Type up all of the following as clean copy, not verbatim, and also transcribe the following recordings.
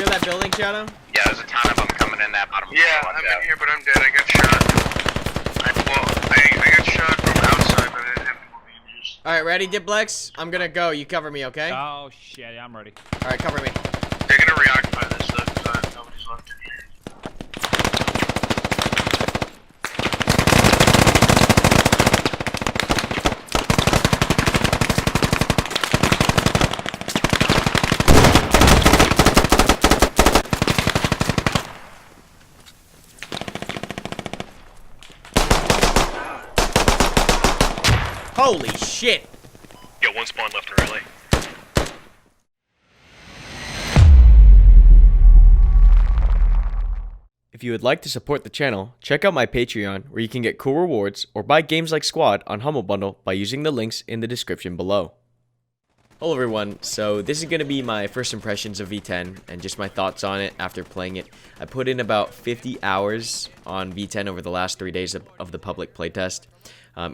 hear that building, Shadow? Yeah, there's a ton of them coming in that bottom. Yeah, I'm in here, but I'm dead. I got shot. I got shot from outside, but I didn't have any injuries. Alright, ready, Diplex? I'm gonna go. You cover me, okay? Oh shit, yeah, I'm ready. Alright, cover me. They're gonna reoccupy this stuff because nobody's left in here. Holy shit! Got one spawn left in rally. If you would like to support the channel, check out my Patreon where you can get cool rewards or buy games like Squad on Humble Bundle by using the links in the description below. Hello everyone, so this is going to be my first impressions of V10 and just my thoughts on it after playing it. I put in about 50 hours on V10 over the last 3 days of the public playtest.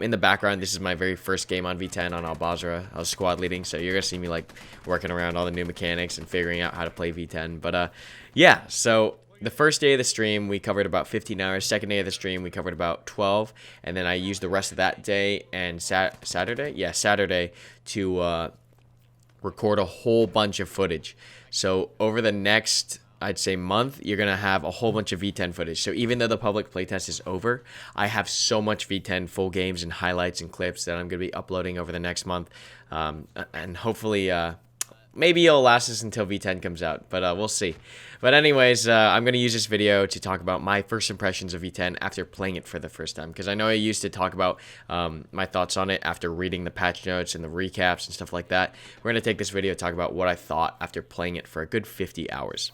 In the background, this is my very first game on V10 on Al-Basra. I was squad leading, so you're going to see me like working around all the new mechanics and figuring out how to play V10. But yeah, so the first day of the stream, we covered about 15 hours. Second day of the stream, we covered about 12. And then I used the rest of that day and Saturday? Yeah, Saturday to record a whole bunch of footage. So over the next, I'd say, month, you're going to have a whole bunch of V10 footage. So even though the public playtest is over, I have so much V10 full games and highlights and clips that I'm going to be uploading over the next month. And hopefully, maybe it'll last us until V10 comes out, but we'll see. But anyways, I'm going to use this video to talk about my first impressions of V10 after playing it for the first time. Because I know I used to talk about my thoughts on it after reading the patch notes and the recaps and stuff like that. We're going to take this video to talk about what I thought after playing it for a good 50 hours.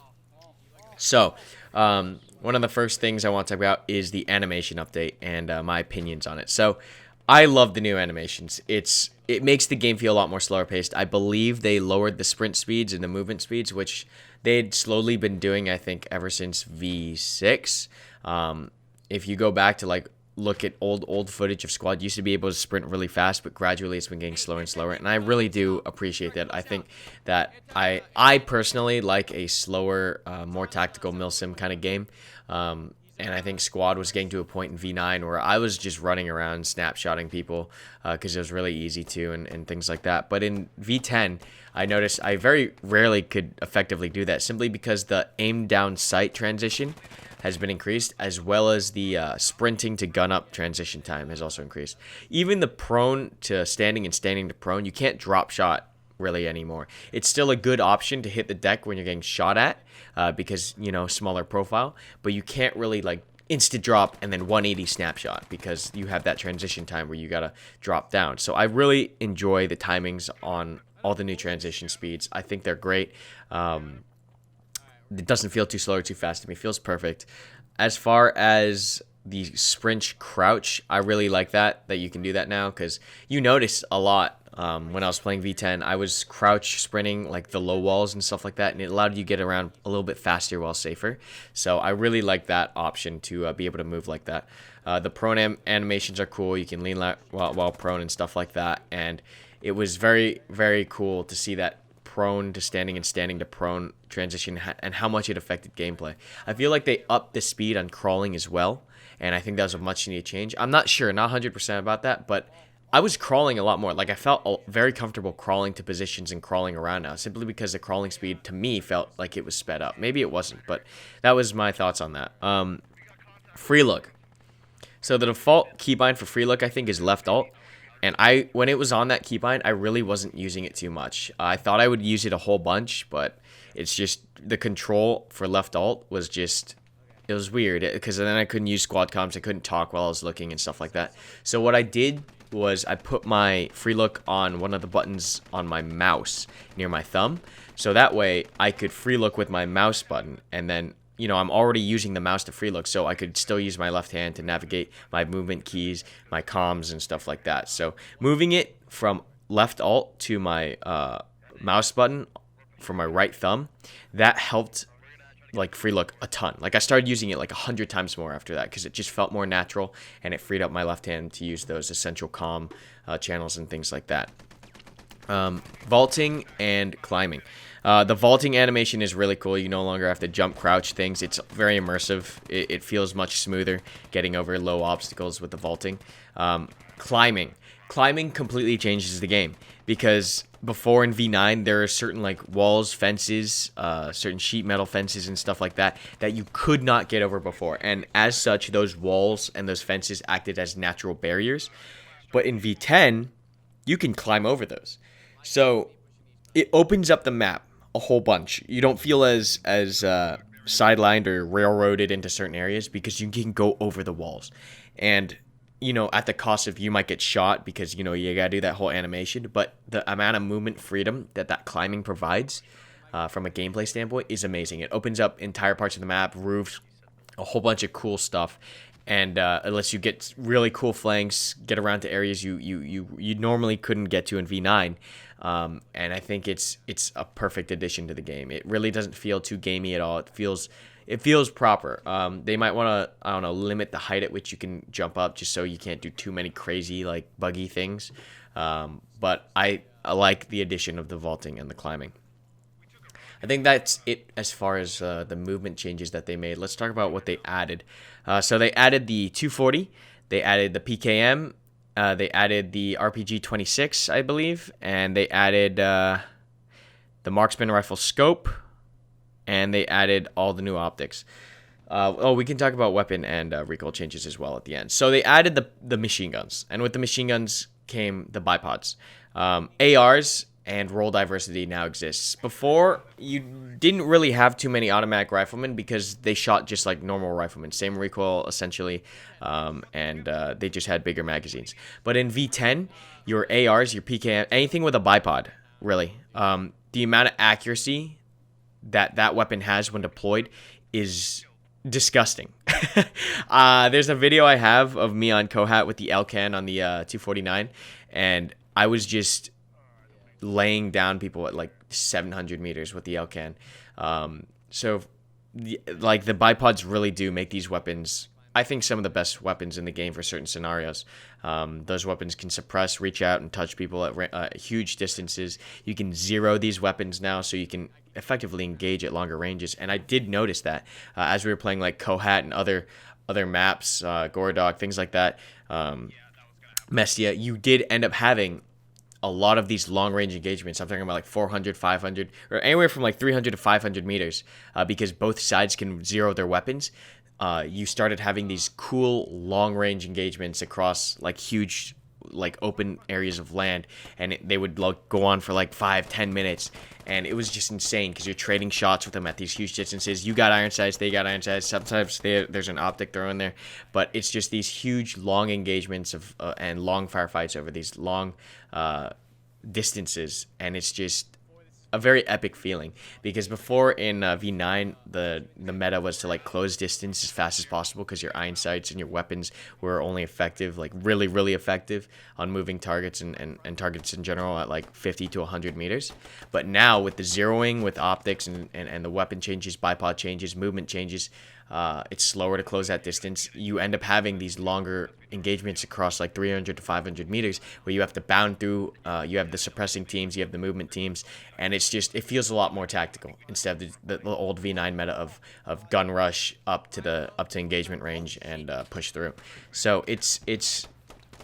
So, one of the first things I want to talk about is the animation update and my opinions on it. So, I love the new animations. It makes the game feel a lot more slower paced. I believe they lowered the sprint speeds and the movement speeds, which they'd slowly been doing, I think, ever since V6. If you go back to like look at old footage of Squad, used to be able to sprint really fast, but gradually it's been getting slower and slower, and I really do appreciate that. I think that I personally like a slower, more tactical milsim kind of game. And I think Squad was getting to a point in V9 where I was just running around snapshotting people because it was really easy to and things like that. But in V10, I noticed I very rarely could effectively do that simply because the aim down sight transition has been increased, as well as the sprinting to gun up transition time has also increased. Even the prone to standing and standing to prone, you can't drop shot really anymore. It's still a good option to hit the deck when you're getting shot at because, you know, smaller profile, but you can't really like instant drop and then 180 snapshot because you have that transition time where you gotta drop down. So I really enjoy the timings on all the new transition speeds. I think they're great. It doesn't feel too slow or too fast to me. It feels perfect. As far as the sprint crouch, I really like that you can do that now because you notice a lot. When I was playing V10, I was crouch sprinting like the low walls and stuff like that, and it allowed you to get around a little bit faster while safer. So I really like that option to be able to move like that. The prone animations are cool. You can lean while prone and stuff like that, and it was very, very cool to see that prone to standing and standing to prone transition and how much it affected gameplay. I feel like they upped the speed on crawling as well, and I think that was a much needed change. I'm not sure, not 100% about that, but I was crawling a lot more. Like I felt very comfortable crawling to positions and crawling around now, simply because the crawling speed to me felt like it was sped up. Maybe it wasn't, but that was my thoughts on that. Free look. So the default keybind for free look, I think, is left alt. And when it was on that keybind, I really wasn't using it too much. I thought I would use it a whole bunch, but it's just the control for left alt was just, it was weird because then I couldn't use squad comms. I couldn't talk while I was looking and stuff like that. So what I did was I put my free look on one of the buttons on my mouse near my thumb. So that way I could free look with my mouse button, and then, you know, I'm already using the mouse to free look, so I could still use my left hand to navigate my movement keys, my comms, and stuff like that. So moving it from left alt to my mouse button for my right thumb, that helped like free look a ton. Like I started using it like 100 times more after that because it just felt more natural, and it freed up my left hand to use those essential comm channels and things like that. Vaulting and climbing. The vaulting animation is really cool. You no longer have to jump, crouch things. It's very immersive. It feels much smoother getting over low obstacles with the vaulting. Climbing. Climbing completely changes the game, because before in V9 there are certain like walls, fences, certain sheet metal fences and stuff like that that you could not get over before, and as such those walls and those fences acted as natural barriers. But in V10 you can climb over those, so it opens up the map a whole bunch. You don't feel as sidelined or railroaded into certain areas because you can go over the walls. And at the cost of you might get shot because, you gotta do that whole animation. But the amount of movement freedom that climbing provides from a gameplay standpoint is amazing. It opens up entire parts of the map, roofs, a whole bunch of cool stuff. And it lets you get really cool flanks, get around to areas you normally couldn't get to in V9. And I think it's a perfect addition to the game. It really doesn't feel too gamey at all. It feels proper. They might want to, limit the height at which you can jump up, just so you can't do too many crazy, like, buggy things. But I like the addition of the vaulting and the climbing. I think that's it as far as the movement changes that they made. Let's talk about what they added. So they added the 240, they added the PKM, they added the RPG-26, I believe, and they added the marksman rifle scope, and they added all the new optics. We can talk about weapon and recoil changes as well at the end. So they added the machine guns, and with the machine guns came the bipods. ARs and role diversity now exists. Before, you didn't really have too many automatic riflemen because they shot just like normal riflemen, same recoil essentially, and they just had bigger magazines. But in V10, your ARs, your PKM, anything with a bipod, really, the amount of accuracy that weapon has when deployed is disgusting. There's a video I have of me on Kohat with the L-can on the 249, and I was just laying down people at like 700 meters with the L-can. So the bipods really do make these weapons, I think, some of the best weapons in the game for certain scenarios. Those weapons can suppress, reach out, and touch people at huge distances. You can zero these weapons now, so you can effectively engage at longer ranges. And I did notice that as we were playing like Kohat and other maps, Gorodok, things like that, Mestia, you did end up having a lot of these long-range engagements. I'm talking about like 400, 500, or anywhere from like 300 to 500 meters, because both sides can zero their weapons. You started having these cool long-range engagements across like huge, like open areas of land, and they would like go on for like 5-10 minutes, and it was just insane because you're trading shots with them at these huge distances. You got iron sights, they got iron sights. Sometimes there's an optic throw in there, but it's just these huge long engagements of and long firefights over these long distances, and it's just a very epic feeling. Because before in V9, the meta was to like close distance as fast as possible because your iron sights and your weapons were only effective, like really effective on moving targets and targets in general at like 50 to 100 meters. But now with the zeroing, with optics and the weapon changes, bipod changes, movement changes, it's slower to close that distance. You end up having these longer engagements across like 300 to 500 meters where you have to bound through. You have the suppressing teams, you have the movement teams, and it feels a lot more tactical instead of the old V9 meta of gun rush up to engagement range and push through. So it's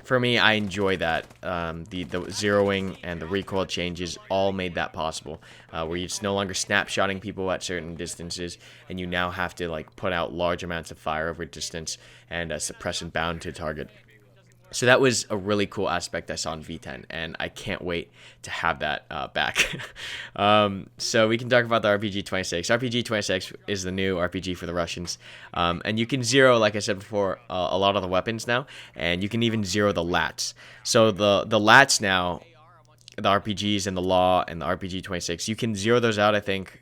for me, I enjoy that. The zeroing and the recoil changes all made that possible, where it's no longer snapshotting people at certain distances, and you now have to like put out large amounts of fire over distance and suppress and bound to target. So that was a really cool aspect I saw in V10, and I can't wait to have that back. So we can talk about the RPG-26. RPG-26 is the new RPG for the Russians, and you can zero, like I said before, a lot of the weapons now, and you can even zero the lats. So the lats now, the RPGs and the Law and the RPG-26, you can zero those out. I think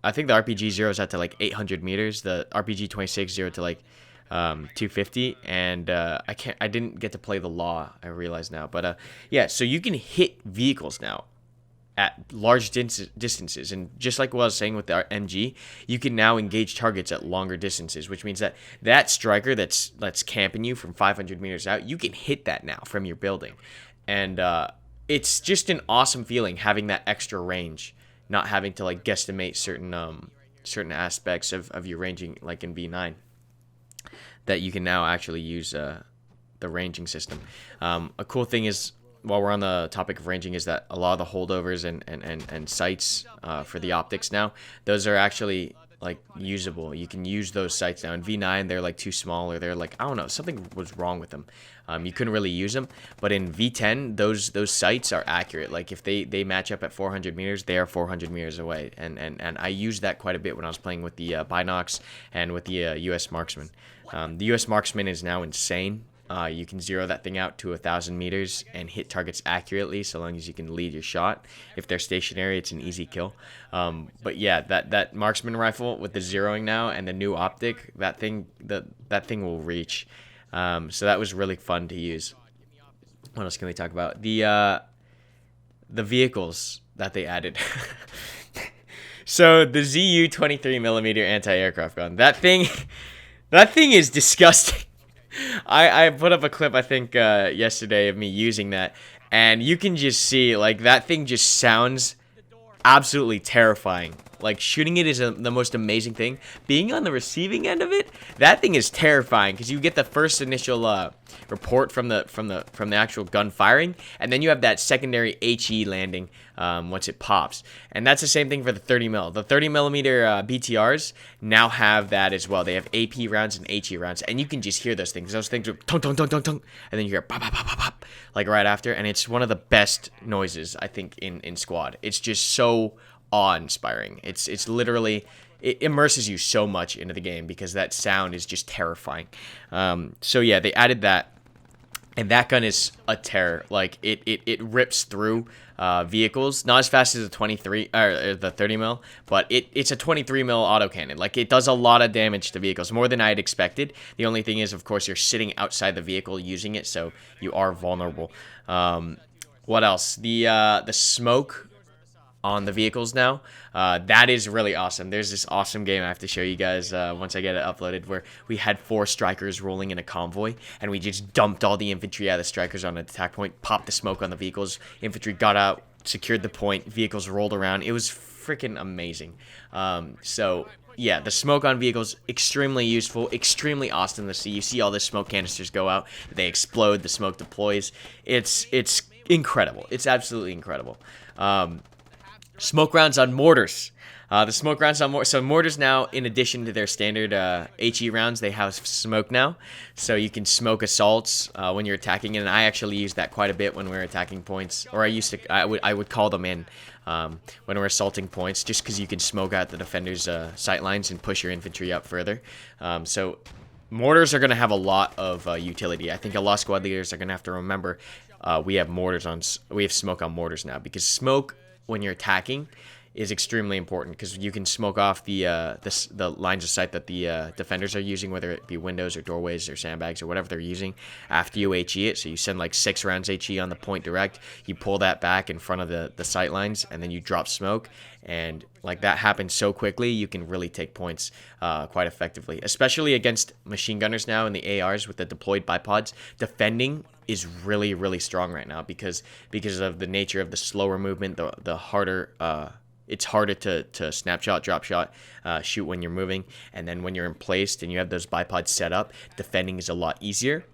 the RPG zeroes out to like 800 meters. The RPG-26 zero to like 250, and I didn't get to play the Law, I realize now, but yeah, so you can hit vehicles now at large distances, and just like what I was saying with the MG, you can now engage targets at longer distances, which means that striker that's camping you from 500 meters out, you can hit that now from your building, and it's just an awesome feeling having that extra range not having to like guesstimate certain aspects of your ranging, like in V9, that you can now actually use the ranging system. A cool thing is, while we're on the topic of ranging, is that a lot of the holdovers and sights for the optics now, those are actually like usable. You can use those sights now. In V9, they're like too small, or they're like, I don't know, something was wrong with them. You couldn't really use them. But in V10, those sights are accurate. Like if they match up at 400 meters, they are 400 meters away. And I used that quite a bit when I was playing with the Binocs and with the US Marksman. The US Marksman is now insane. You can zero that thing out to 1,000 meters and hit targets accurately, so long as you can lead your shot. If they're stationary, it's an easy kill. But yeah, that marksman rifle with the zeroing now and the new optic, that thing will reach. So that was really fun to use. What else can we talk about? The vehicles that they added. So the ZU 23mm anti-aircraft gun. That thing is disgusting. I put up a clip, I think, yesterday of me using that, and you can just see, like, that thing just sounds absolutely terrifying. Like, shooting it is the most amazing thing. Being on the receiving end of it, that thing is terrifying, because you get the first initial report from the actual gun firing, and then you have that secondary HE landing once it pops. And that's the same thing for the 30mm. The 30mm BTRs now have that as well. They have AP rounds and HE rounds, and you can just hear those things. Those things are tung tung tung tung tung, and then you hear pop pop pop pop pop, like right after, and it's one of the best noises I think in Squad. It's just so awe-inspiring. It's literally, it immerses you so much into the game because that sound is just terrifying. So yeah, they added that, and that gun is a terror. Like it rips through vehicles, not as fast as the 23 or the 30mm, but it's a 23mm autocannon. Like, it does a lot of damage to vehicles, more than I had expected. The only thing is, of course, you're sitting outside the vehicle using it, so you are vulnerable. What else? The smoke on the vehicles now, that is really awesome. There's this awesome game I have to show you guys once I get it uploaded, where we had 4 strikers rolling in a convoy, and we just dumped all the infantry out of the strikers on an attack point, popped the smoke on the vehicles, infantry got out, secured the point, vehicles rolled around. It was freaking amazing. So yeah, the smoke on vehicles, extremely useful, extremely awesome to see. You see all the smoke canisters go out, they explode, the smoke deploys. It's incredible. It's absolutely incredible. Smoke rounds on mortars. The smoke rounds on mortars. So mortars now, in addition to their standard HE rounds, they have smoke now. So you can smoke assaults when you're attacking. And I actually use that quite a bit when we're attacking points. Or I would call them in when we're assaulting points, just because you can smoke out the defender's sight lines and push your infantry up further. So mortars are going to have a lot of utility. I think a lot of squad leaders are going to have to remember we have smoke on mortars now, because smoke when you're attacking is extremely important, because you can smoke off the lines of sight that the defenders are using, whether it be windows or doorways or sandbags or whatever they're using, after you HE it. So you send like 6 rounds HE on the point direct, you pull that back in front of the sight lines, and then you drop smoke, and like that happens so quickly, you can really take points quite effectively, especially against machine gunners now in the ARs with the deployed bipods. Defending is really, really strong right now because of the nature of the slower movement, the harder it's harder to snapshot, drop shot, shoot when you're moving, and then when you're in place and you have those bipods set up, defending is a lot easier.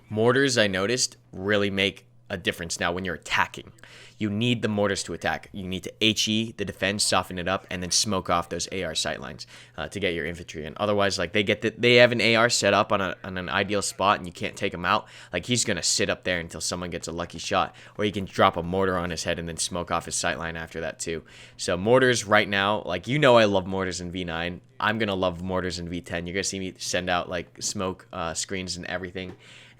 Mortars, I noticed, really make a difference now when you're attacking. You need the mortars to attack. You need to HE the defense, soften it up, and then smoke off those AR sightlines to get your infantry in. Otherwise, like they have an AR set up on an ideal spot, and you can't take him out. Like, he's gonna sit up there until someone gets a lucky shot, or you can drop a mortar on his head and then smoke off his sightline after that too. So mortars right now, like, you know, I love mortars in V9. I'm gonna love mortars in V10. You're gonna see me send out like smoke screens and everything.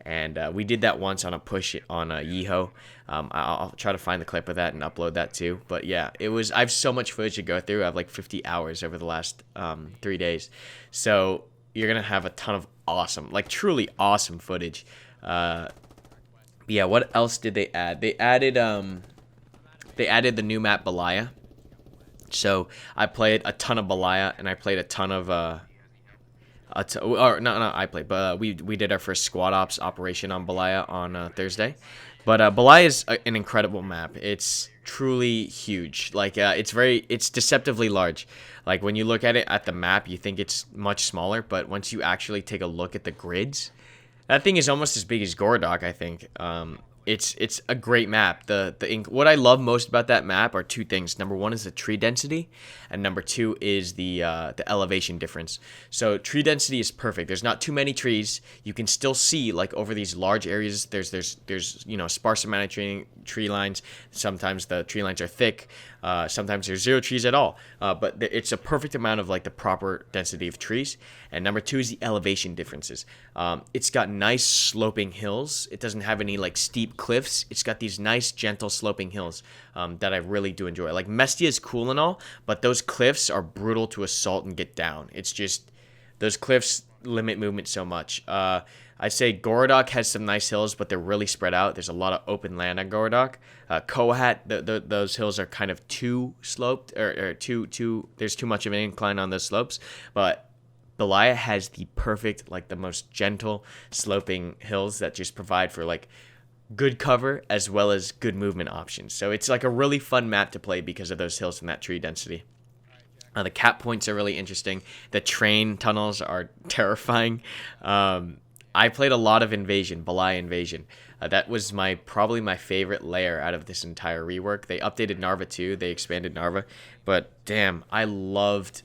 And we did that once on a push on Yeeho. I'll try to find the clip of that and upload that too. But yeah, I have so much footage to go through. I have like 50 hours over the last 3 days. So you're going to have a ton of awesome, like truly awesome footage. Yeah, what else did they add? They added the new map Belaya. So I played a ton of Belaya, and I played a ton of we did our first squad ops operation on Belaya on Thursday. But Belaya is an incredible map. It's truly huge. Like it's deceptively large. Like when you look at it at the map, you think it's much smaller, but once you actually take a look at the grids, that thing is almost as big as Gorodok, I think. It's a great map. What I love most about that map are two things. Number one is the tree density, and number two is the elevation difference. So tree density is perfect. There's not too many trees. You can still see like over these large areas. There's you know, sparse amount of tree lines. Sometimes the tree lines are thick. Sometimes there's zero trees at all. But it's a perfect amount of like the proper density of trees. And number two is the elevation differences. It's got nice sloping hills. It doesn't have any like steep cliffs. It's got these nice gentle sloping hills that I really do enjoy. Like Mestia is cool and all, but those cliffs are brutal to assault and get down. It's just those cliffs limit movement so much. I'd say Gorodok has some nice hills, but they're really spread out. There's a lot of open land on Gorodok. Kohat, those hills are kind of too sloped, or too. There's too much of an incline on those slopes. But Belaya has the perfect, like the most gentle sloping hills that just provide for like good cover as well as good movement options. So it's like a really fun map to play because of those hills and that tree density. The cap points are really interesting. The train tunnels are terrifying. I played a lot of Invasion, Belaya Invasion. That was probably my favorite layer out of this entire rework. They updated Narva too. They expanded Narva. But damn, I loved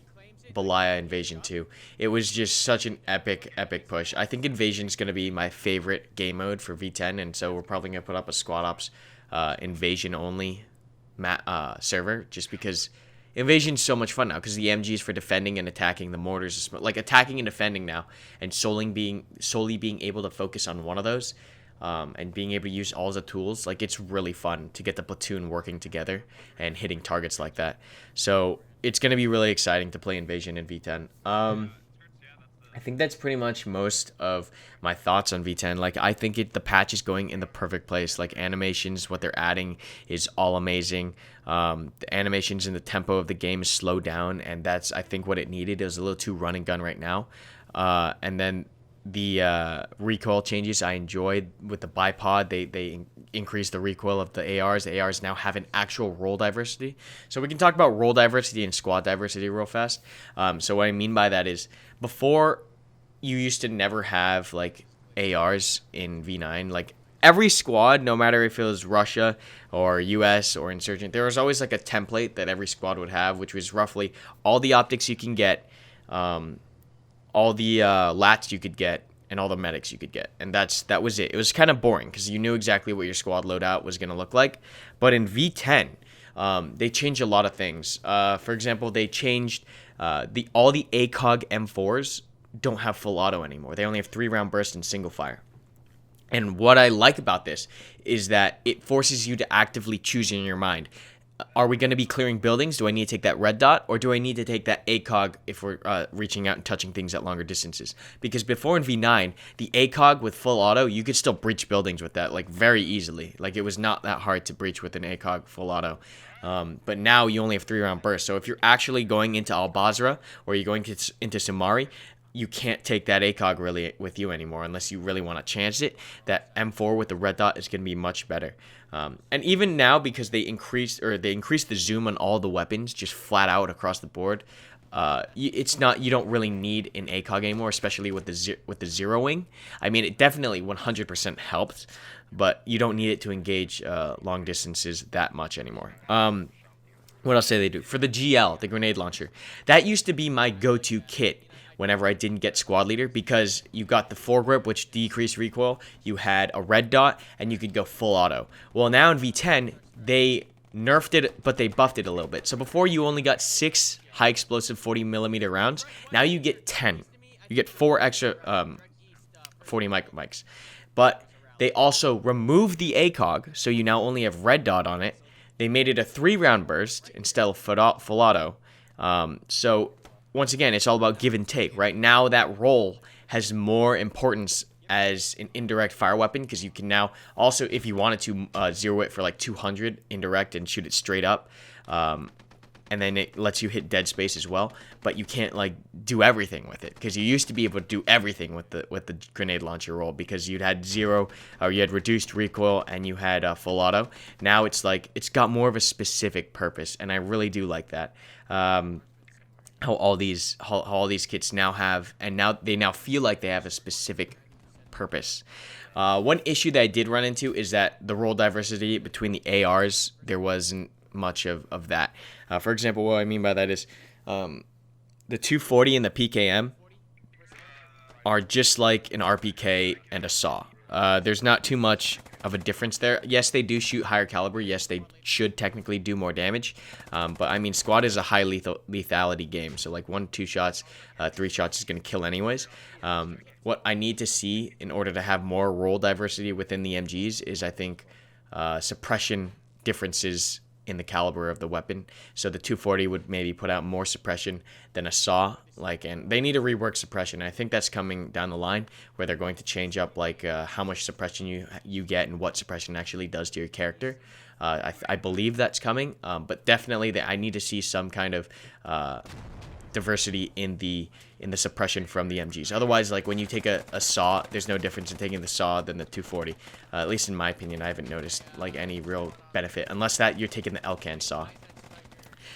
Belaya Invasion 2. It was just such an epic push. I think Invasion is going to be my favorite game mode for V10, and so we're probably going to put up a Squad Ops Invasion only server, just because Invasion's so much fun now, because the MG is for defending and attacking, the mortars is like attacking and defending now, and solely being able to focus on one of those, and being able to use all the tools. Like, it's really fun to get the platoon working together and hitting targets like that. So it's going to be really exciting to play Invasion in V10. I think that's pretty much most of my thoughts on V10. Like, I think the patch is going in the perfect place. Like, animations, what they're adding is all amazing. The animations and the tempo of the game is slowed down, and that's, I think, what it needed. It was a little too run and gun right now. And then the recoil changes I enjoyed with the bipod. They increased the recoil of the ARs. The ARs now have an actual role diversity. So we can talk about role diversity and squad diversity real fast. So what I mean by that is, before, you used to never have like ARs in V9. Like, every squad, no matter if it was Russia or US or Insurgent, there was always like a template that every squad would have, which was roughly all the optics you can get, all the lats you could get, and all the medics you could get. And that was it. It was kind of boring because you knew exactly what your squad loadout was going to look like. But in V10, they changed a lot of things. For example, they changed all the ACOG M4s don't have full auto anymore. They only have 3-round burst and single fire. And what I like about this is that it forces you to actively choose in your mind. Are we going to be clearing buildings? Do I need to take that red dot? Or do I need to take that ACOG if we're reaching out and touching things at longer distances? Because before in V9, the ACOG with full auto, you could still breach buildings with that, like, very easily. Like, it was not that hard to breach with an ACOG full auto. But now you only have 3-round burst. So if you're actually going into Al Basra or you're going into Samari, you can't take that ACOG really with you anymore unless you really want to chance it. That M4 with the red dot is going to be much better. And even now, because they increased the zoom on all the weapons just flat out across the board, you don't really need an ACOG anymore, especially with the zeroing. I mean, it definitely 100% helped, but you don't need it to engage long distances that much anymore. What else do they do? For the GL, the grenade launcher, that used to be my go-to kit whenever I didn't get squad leader, because you got the foregrip, which decreased recoil, you had a red dot, and you could go full auto. Well, now in V10, they nerfed it, but they buffed it a little bit. So before, you only got 6 high explosive 40mm rounds. Now you get 10. You get 4 extra 40 mics. But they also removed the ACOG, so you now only have red dot on it. They made it a 3-round burst instead of full auto. So once again, it's all about give and take. Right now, that role has more importance as an indirect fire weapon, because you can now also, if you wanted to, zero it for like 200 indirect and shoot it straight up. and then it lets you hit dead space as well, but you can't like do everything with it, because you used to be able to do everything with the grenade launcher roll, because you had you had reduced recoil and you had full auto. Now it's like it's got more of a specific purpose, and I really do like that. How all these kits now have, and now they feel like they have a specific purpose. One issue that I did run into is that the roll diversity between the ARs, there wasn't much of that. For example, what I mean by that is the 240 and the PKM are just like an RPK and a SAW. There's not too much of a difference there. Yes, they do shoot higher caliber. Yes, they should technically do more damage. But I mean, squad is a high lethality game. So like 1-2 shots, 3 shots is going to kill anyways. What I need to see in order to have more role diversity within the MGs is, I think, suppression differences in the caliber of the weapon. So the 240 would maybe put out more suppression than a SAW, and they need to rework suppression. I think that's coming down the line, where they're going to change up how much suppression you get and what suppression actually does to your character. I believe that's coming, but definitely I need to see some kind of diversity in the suppression from the MGs. Otherwise, like when you take a SAW, there's no difference in taking the SAW than the 240. At least in my opinion, I haven't noticed like any real benefit, unless that you're taking the LCAN SAW.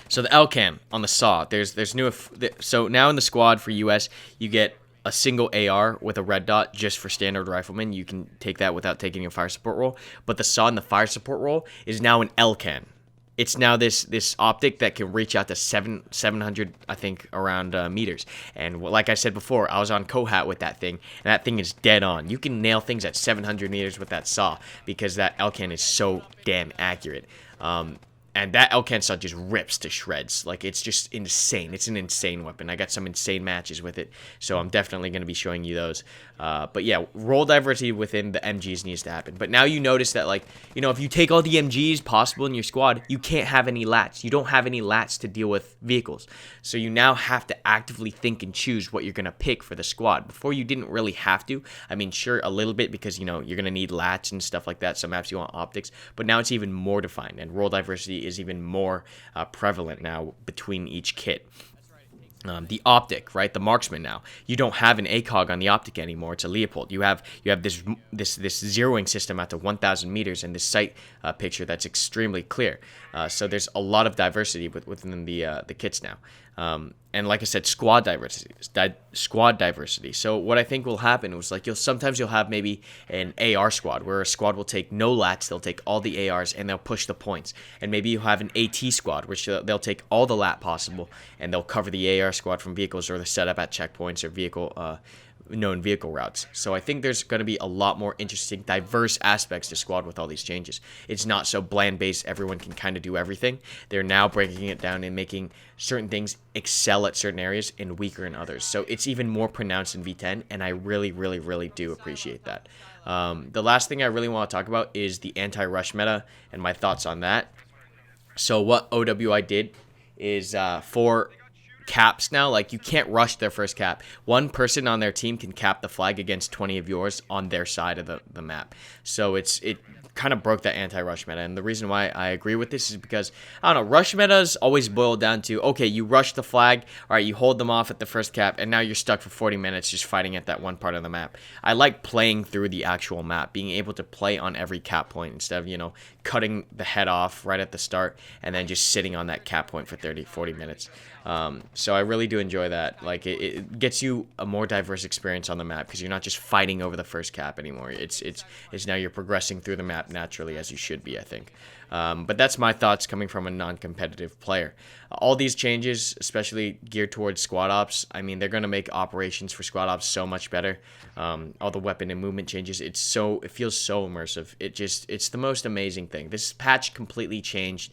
So the LCAN on the SAW, there's new. So now in the squad for US, you get a single AR with a red dot just for standard riflemen. You can take that without taking a fire support roll. But the SAW in the fire support roll is now an LCAN. It's now this optic that can reach out to 700, I think, around meters. And like I said before, I was on Kohat with that thing, and that thing is dead on. You can nail things at 700 meters with that SAW, because that LCAN is so damn accurate. And that LCAN SAW just rips to shreds. Like, it's just insane. It's an insane weapon. I got some insane matches with it, so I'm definitely going to be showing you those. But yeah, role diversity within the MGs needs to happen. But now you notice that, like, you know, if you take all the MGs possible in your squad, you can't have any lats. You don't have any lats to deal with vehicles. So you now have to actively think and choose what you're going to pick for the squad. Before, you didn't really have to. I mean, sure, a little bit, because, you know, you're going to need lats and stuff like that. Some maps you want optics. But now it's even more defined, and role diversity is even more prevalent now between each kit. The optic, right? The marksman now. You don't have an ACOG on the optic anymore. It's a Leopold. You have this zeroing system out to 1,000 meters and this sight picture that's extremely clear. So there's a lot of diversity within the kits now. And like I said, squad diversity. So what I think will happen was, like, sometimes you'll have maybe an AR squad, where a squad will take no lats, they'll take all the ARs, and they'll push the points. And maybe you'll have an AT squad, which they'll take all the lat possible, and they'll cover the AR squad from vehicles, or the setup at checkpoints, or known vehicle routes. So I think there's going to be a lot more interesting, diverse aspects to squad with all these changes. It's not so bland based, everyone can kind of do everything. They're now breaking it down and making certain things excel at certain areas and weaker in others. So it's even more pronounced in V10, and I really, really, really do appreciate that. The last thing I really want to talk about is the anti-rush meta and my thoughts on that. So what OWI did is for caps now, like, you can't rush their first cap. One person on their team can cap the flag against 20 of yours on their side of the map. So it kind of broke that anti-rush meta. And the reason why I agree with this is because, I don't know, rush metas always boil down to, okay, you rush the flag, all right, you hold them off at the first cap, and now you're stuck for 40 minutes just fighting at that one part of the map. I like playing through the actual map, being able to play on every cap point instead of, you know, cutting the head off right at the start and then just sitting on that cap point for 30-40 minutes. So I really do enjoy that. Like, it gets you a more diverse experience on the map, because you're not just fighting over the first cap anymore. It's now you're progressing through the map naturally, as you should be, I think. But that's my thoughts coming from a non-competitive player. All these changes, especially geared towards squad ops, I mean, they're going to make operations for squad ops so much better. All the weapon and movement changes, it feels so immersive. It's the most amazing thing. This patch completely changed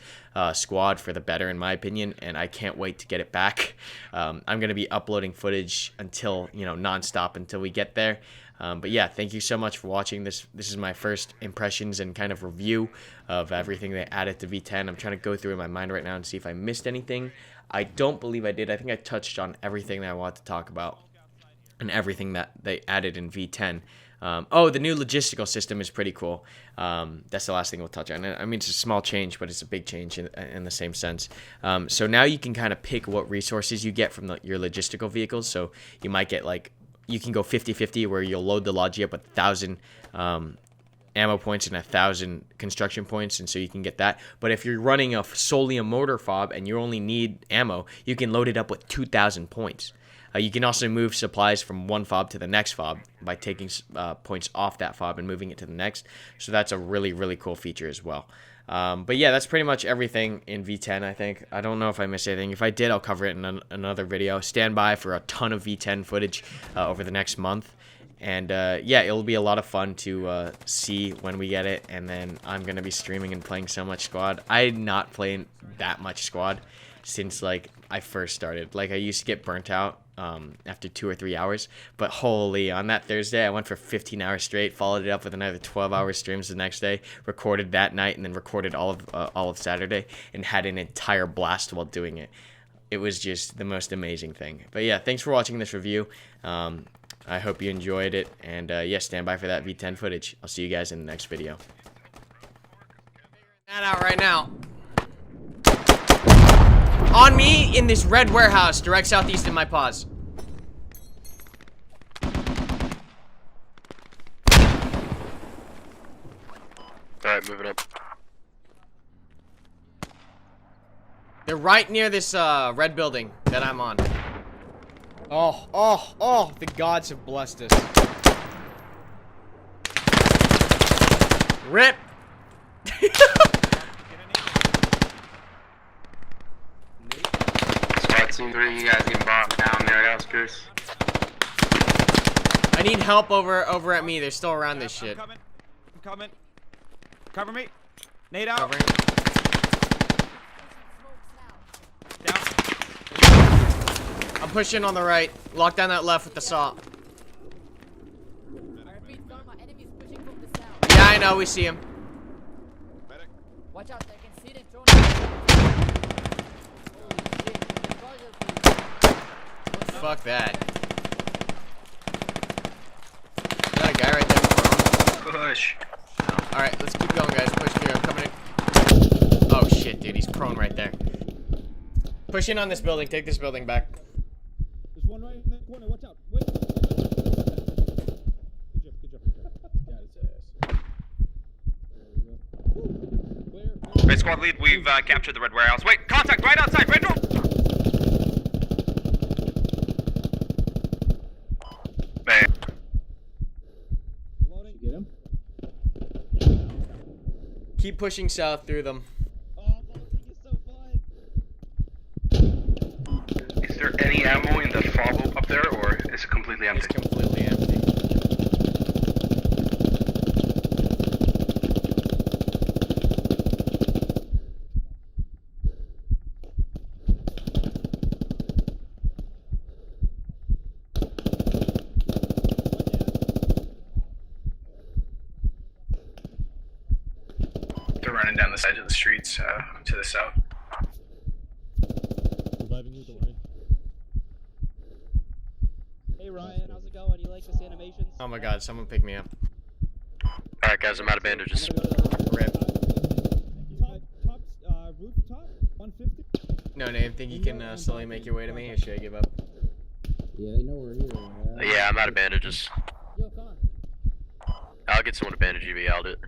squad for the better, in my opinion, and I can't wait to get it back. I'm going to be uploading footage until, you know, nonstop until we get there. But yeah, thank you so much for watching this. This is my first impressions and kind of review of everything they added to V10. I'm trying to go through in my mind right now and see if I missed anything. I don't believe I did. I think I touched on everything that I wanted to talk about and everything that they added in V10. Oh, the new logistical system is pretty cool. That's the last thing we'll touch on. I mean, it's a small change, but it's a big change in the same sense. So now you can kind of pick what resources you get from your logistical vehicles. So you might get like, you can go 50-50 where you'll load the Logi up with 1,000 ammo points and 1,000 construction points, and so you can get that. But if you're running solely a mortar fob and you only need ammo, you can load it up with 2,000 points. You can also move supplies from one fob to the next fob by taking points off that fob and moving it to the next. So that's a really, really cool feature as well. But yeah, that's pretty much everything in V10, I think. I don't know if I missed anything. If I did, I'll cover it in another video. Stand by for a ton of V10 footage over the next month. And yeah, it'll be a lot of fun to see when we get it. And then I'm going to be streaming and playing so much squad. I'm not playing that much squad since like I first started. Like I used to get burnt out after 2 or 3 hours, but holy, on that Thursday I went for 15 hours straight, followed it up with another 12-hour streams the next day, recorded that night, and then recorded all of Saturday, and had an entire blast while doing it. It was just the most amazing thing. But yeah, thanks for watching this review. I hope you enjoyed it, and yeah, stand by for that V10 footage. I'll see you guys in the next video. That out right now. On me in this red warehouse, direct southeast in my paws. Alright, moving up. They're right near this red building that I'm on. Oh, the gods have blessed us. Rip! SWAT team 3, you guys getting bogged down there at outskirts. I need help over at me. They're still around this shit. I'm coming. Cover me. Nade out. Covering. Down. I'm pushing on the right. Lock down that left with the saw. Yeah, I know. We see him. Watch out, I can see them throwing. Fuck that. Is that a guy right there? Push. Alright, let's keep going, guys. Push through. I'm coming in. Oh, shit, dude. He's prone right there. Push in on this building. Take this building back. There's one right in that corner. Watch out. Wait. Good job. Got his ass. Clear. Red squad lead, we've captured the red warehouse. Wait, contact right outside, red door! Man. Loading. Get him. Keep pushing south through them. Oh, bolting is so fun. Is there any ammo in the fob up there, or is it completely It's empty? completely empty. They're running down the sides of the streets to the south. Reviving you, Dwayne. Hey Ryan, how's it going? You like this animations? Oh my god, someone pick me up. Alright guys, I'm out of bandages. Rip. Top, rooftop, 150. No, Nate, think you can slowly make your way to me, or should I give up? Yeah, they know we're here. Yeah, I'm out of bandages. Yo, Con, I'll get someone to bandage you, but yeah, I'll do it.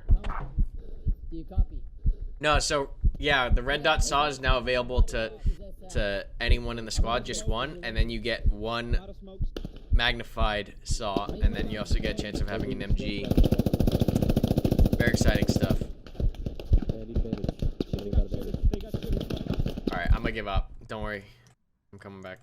do you copy? No, so, yeah, the red dot saw is now available to anyone in the squad, just one, and then you get one Out of smokes. magnified saw, and then you also get a chance of having an MG. Very exciting stuff. Alright, I'm gonna give up. Don't worry. I'm coming back.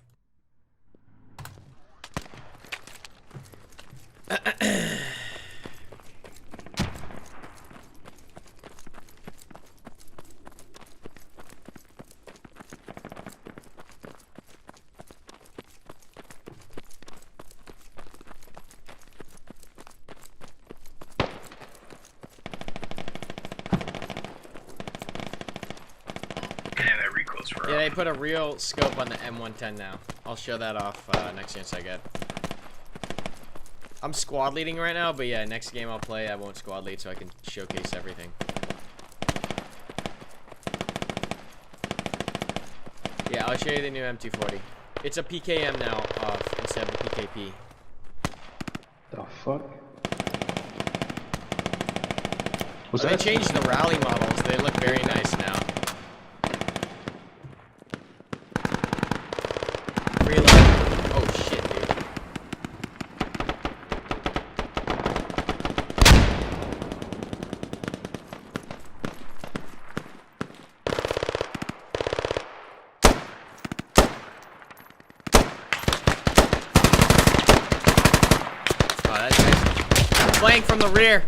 Yeah, that recoil's for Yeah, they put a real scope on the M110 now. I'll show that off next chance I get. I'm squad leading right now, but yeah, next game I'll play, I won't squad lead so I can showcase everything. Yeah, I'll show you the new M240. It's a PKM now instead of a PKP. The fuck? Well, they changed the rally models. They look very nice now. Reload. Oh shit, dude. Oh, that's nice. Flank from the rear.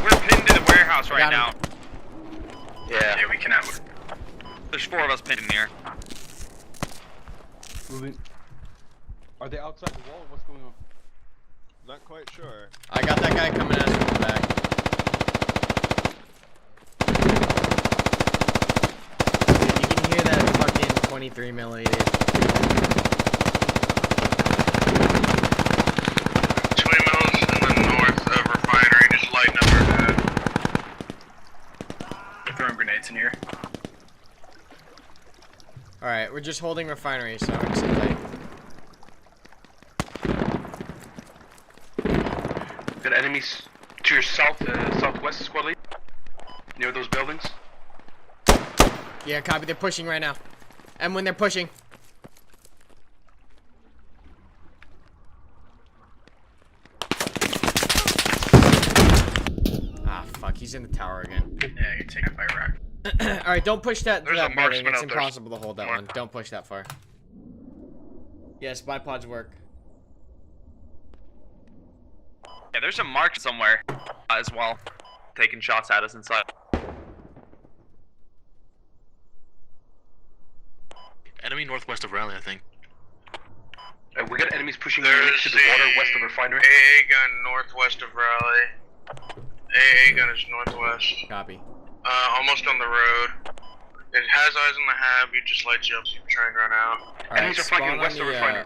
We're pinned in the warehouse right now. Got Yeah, we can have. There's 4 of us pinned in here. Moving. Are they outside the wall or what's going on? Not quite sure. I got that guy coming at us from the back. Dude, you can hear that fucking 23 millimeters. 20 mils in the north of refinery, just lighting up our head. They're throwing grenades in here. Alright, we're just holding refinery, so I'm gonna sit tight. Got enemies to your south, southwest, squad lead. Near those buildings. Yeah, copy. They're pushing right now. And when they're pushing. Ah, fuck. He's in the tower again. Yeah, you're taking by rock. Alright, don't push that, There's that a building. marksman It's out there. impossible to hold that one. Don't push that far. Yes, bipods work. Yeah, there's a mark somewhere as well, taking shots at us inside. Enemy northwest of Raleigh, I think. We got enemies pushing next to the water west of refinery. AA gun northwest of Raleigh. AA gun is northwest. Copy. Almost on the road. It has eyes on the hab, you just lights you up so you can try and run out. Alright, Enemies are flanking west of refinery.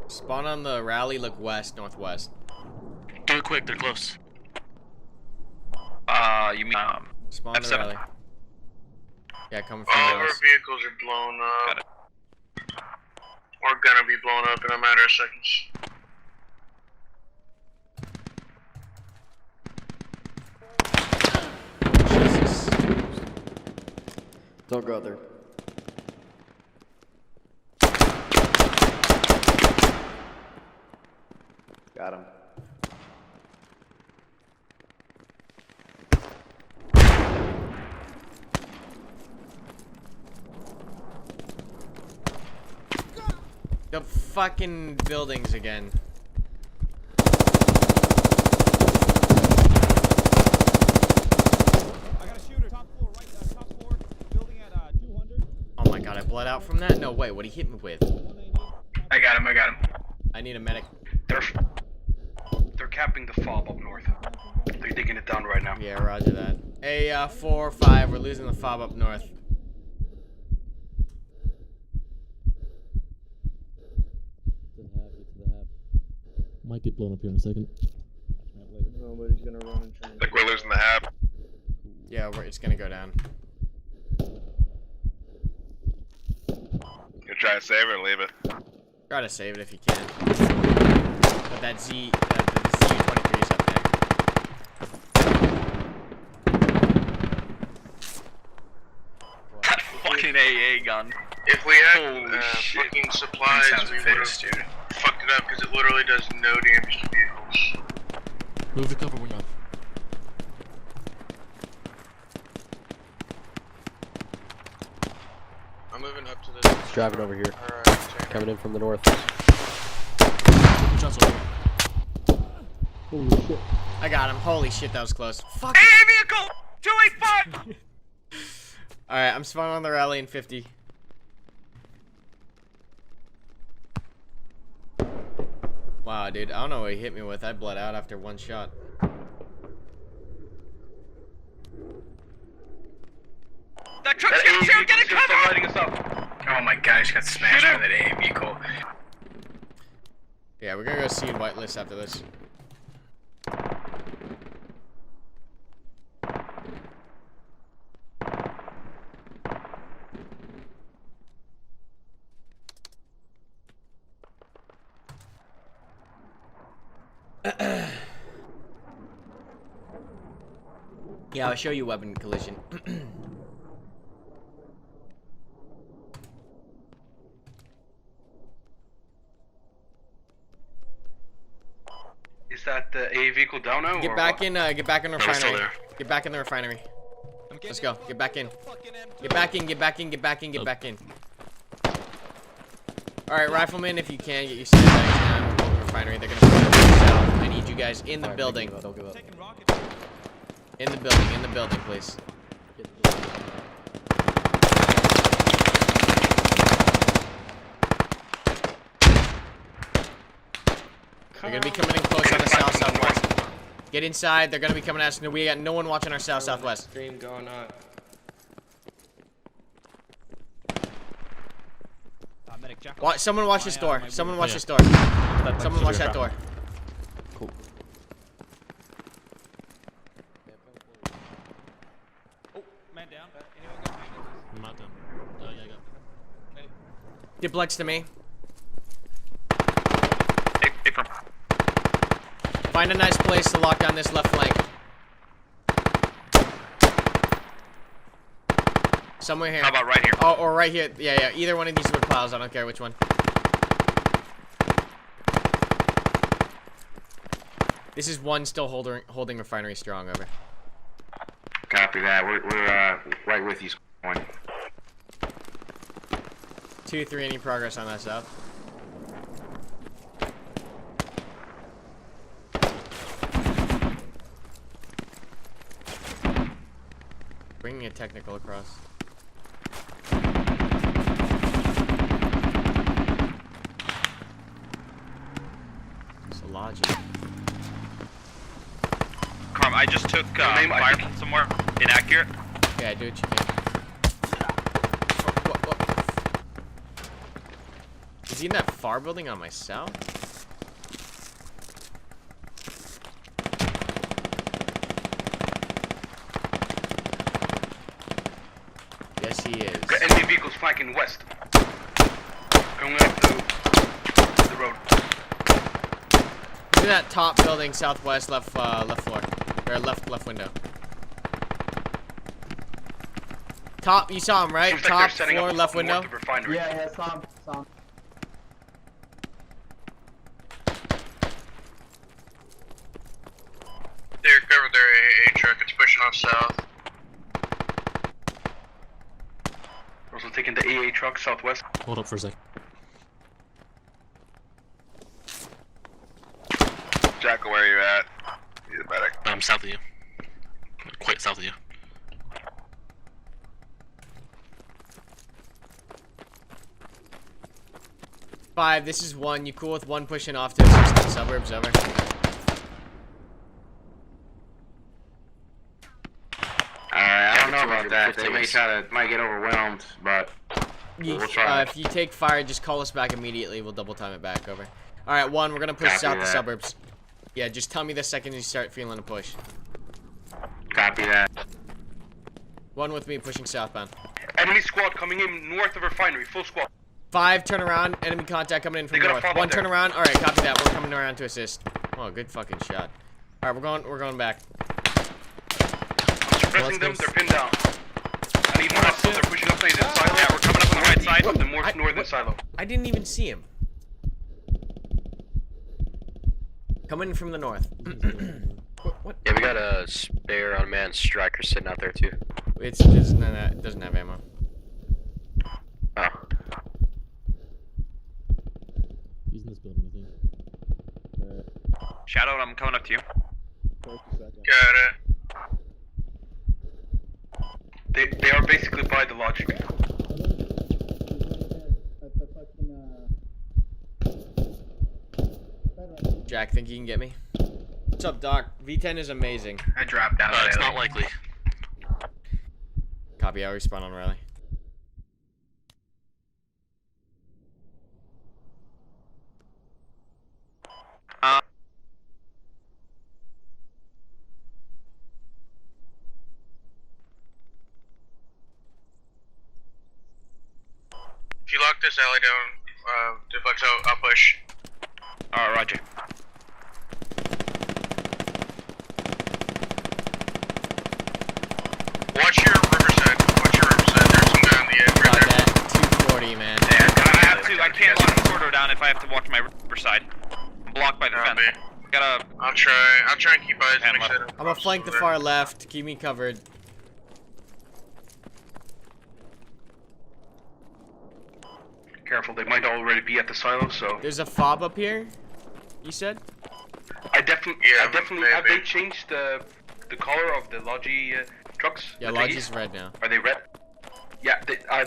spawn on the rally, look west, northwest. Do it quick, they're close. You mean, Spawn on the F7. rally. Yeah, coming from All the of our west. vehicles are blown Got up. Or gonna be blown up in a matter of seconds. Jesus. Don't go there. Got him. The fucking buildings again. I got a shooter, top floor, right, top floor, building at 200. Oh my god, I bled out from that? No way, what'd he hit me with? I got him. I need a medic. They're capping the fob up north. They're digging it down right now. Yeah, roger that. Hey, 4 or 5, we're losing the fob up north. Might get blown up here in a second. Nobody's gonna run and try and... Like we're losing the hab. Yeah, it's gonna go down. You're trying to save it or leave it? Try to save it if you can. But that the Z23 is up there. that fucking AA gun. If we had Holy shit. fucking supplies, we would have fucked it up because it literally does no damage to vehicles. Move the cover wing up. I'm moving up to the. It's driving over here. Coming in from the north. Shots over here. Holy shit. I got him. Holy shit, that was close. Fuck. AA vehicle! 285! Alright, I'm spawning on the rally in 50. Wow, dude, I don't know what he hit me with. I bled out after one shot. That truck's gonna shoot! Get it cover! lighting us up. Oh my god, I just got smashed by that AA vehicle. Yeah, we're gonna go see whitelist after this. Yeah, I'll show you weapon collision. Is that the A vehicle down now? Get or back what? in the we're still refinery. there. Get back in the refinery. I'm Let's getting go. Get back in. fucking M2. Get back in, get back in, get back in, get back in. Alright, rifleman, if you can, get your sandbags down. Go to the refinery. They're gonna push us out. I need you guys in the building. Don't give up. Taking rockets. In the building, please. They're gonna be coming in close on the south-southwest. Get inside. They're gonna be coming at us. We got no one watching our south-southwest. Stream going on. Medic, Jack. Someone watch this door. my Someone wound. watch this door. Someone watch that door. Cool. Oh, man down. Anyone got maintenance? I'm not done. Yeah, I got. Diplex to me. Hey, from. Find a nice place to lock down this left flank. Somewhere here. How about right here? Oh, or right here. Yeah, yeah. Either one of these wood piles. I don't care which one. This is one still holding refinery strong. Over. Copy that. We're right with you. 2-3. Any progress on that south? Bringing a technical across. It's a logic. Carm, I just took fire from somewhere. Inaccurate. Yeah, do what you can. What? Is he in that far building on my south? Yes, he is. Enemy vehicles flanking west. Going up the road. Look at that top building, southwest, left floor, or left window. Top, you saw him, right? Seems like Top they're setting floor, up left north window. of refinery. Yeah, saw him. They recovered their AA truck. It's pushing off south. Also taking the AA truck southwest. Hold up for a sec. Jacko, where are you at? He's a medic. I'm south of you. Quite south of you. Five, this is one. You cool with one pushing off to assist the suburbs? Over. I don't know about that. They might get overwhelmed, but we'll try. If you take fire, just call us back immediately. We'll double time it back. Over. All right, one. We're gonna push Copy south the that. suburbs. Yeah, just tell me the second you start feeling a push. Copy that. One with me pushing southbound. Enemy squad coming in north of refinery. Full squad. Five, turn around. Enemy contact coming in from They gotta north. follow One, turn there. around. All right, copy that. We're coming around to assist. Oh, good fucking shot. All right, we're going back. Suppressing them. They're pinned down. I need more help. They're pushing up things in silo. Yeah, we're coming up on the right side. From the northern silo. I didn't even see him. Coming in from the north. What? Yeah, we got a spare unmanned striker sitting out there too. It doesn't have ammo. Oh. He's in this building, I think. Shadow, I'm coming up to you. Got it. They are basically by the logic. Jack, think you can get me? What's up, Doc? V10 is amazing. I dropped down. It's not likely. Copy, I'll respawn on Riley. If you lock this alley down, deflex out, I'll push. Roger. side. I'm blocked by the fence. Gotta. I'll try and keep eyes. And Make sure left. I'm gonna flank the far left. Keep me covered. Careful, they might already be at the silo. So There's a fob up here. You said? I definitely. Have they changed the color of the Logi trucks? Yeah, The Logi's Tiggies? red now. Are they red? Yeah.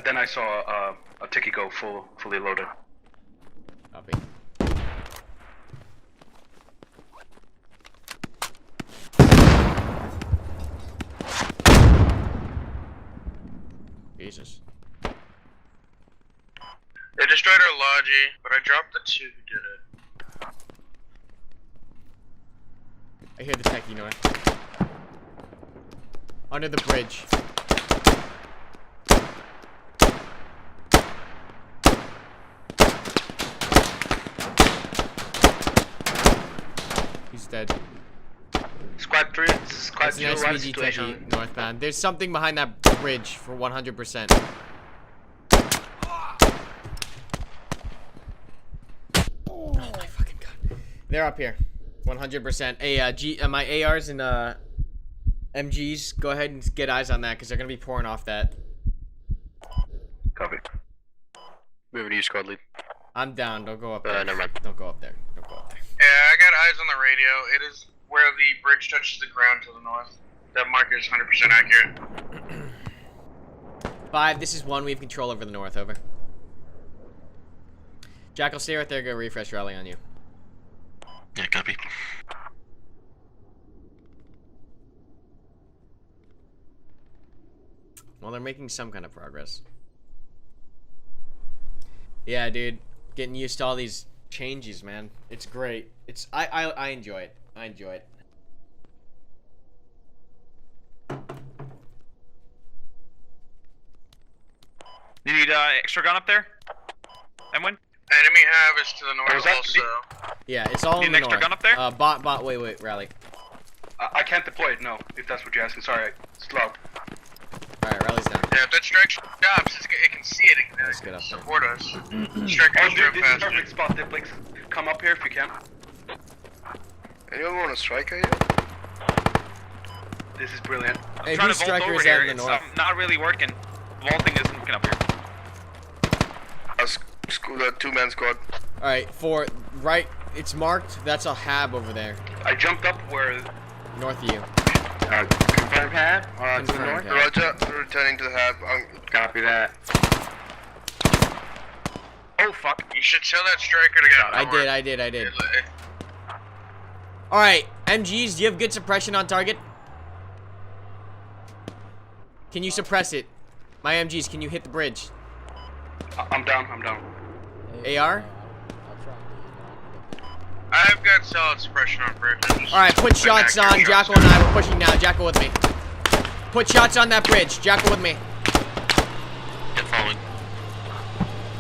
Then I saw a Tiki go fully loaded. Copy. Jesus. They destroyed our Logi, but I dropped the 2 who did it. I hear the techie north. Under the bridge. He's dead. Squad 3, this is Squad That's an 0 SVG techie northbound. There's something behind that bridge for 100%. Oh my fucking god. They're up here. 100%. Hey, my ARs and MGs, go ahead and get eyes on that because they're going to be pouring off that. Copy. Moving to you, squad lead. I'm down. Don't go up there. Never mind. Don't go up there. Don't go up there. Yeah, I got eyes on the radio. It is where the bridge touches the ground to the north. That marker is 100% accurate. 5, this is 1. We have control over the north. Over. Jackal, stay right there. Go refresh rally on you. Yeah, copy. Well, they're making some kind of progress. Yeah, dude. Getting used to all these changes, man. It's great. It's I enjoy it. I enjoy it. You need extra gun up there? Emwin? Enemy have is to the north also. Yeah, it's all Need in an the extra north. gun up there? Wait, rally. I can't deploy it, no, if that's what you're asking. Sorry, it's loud. Alright, rally's down. Yeah, if that strike stops, it can see it. It Let's can get up there. support us. Strike goes through faster. Perfect spot, Diplix. Come up here if you can. Anyone want a striker here? This is brilliant. Hey, Trying whose to vault striker over is here. out in the It's north? not really working. Vaulting isn't working up here. Two-man squad. Alright, for right, it's marked. That's a hab over there. I jumped up where... North of you. Confirm pad? To the Confirmed north? hab. Roger, returning to the hab. Copy that. Oh, fuck. You should tell that striker to get I did. Alright, MGs, do you have good suppression on target? Can you suppress it? My MGs, can you hit the bridge? I'm down. AR? I've got solid suppression on bridge. Alright, put shots on. Jackal and I, we're pushing now. Jackal with me. Put shots on that bridge. Jackal with me. Yeah, following.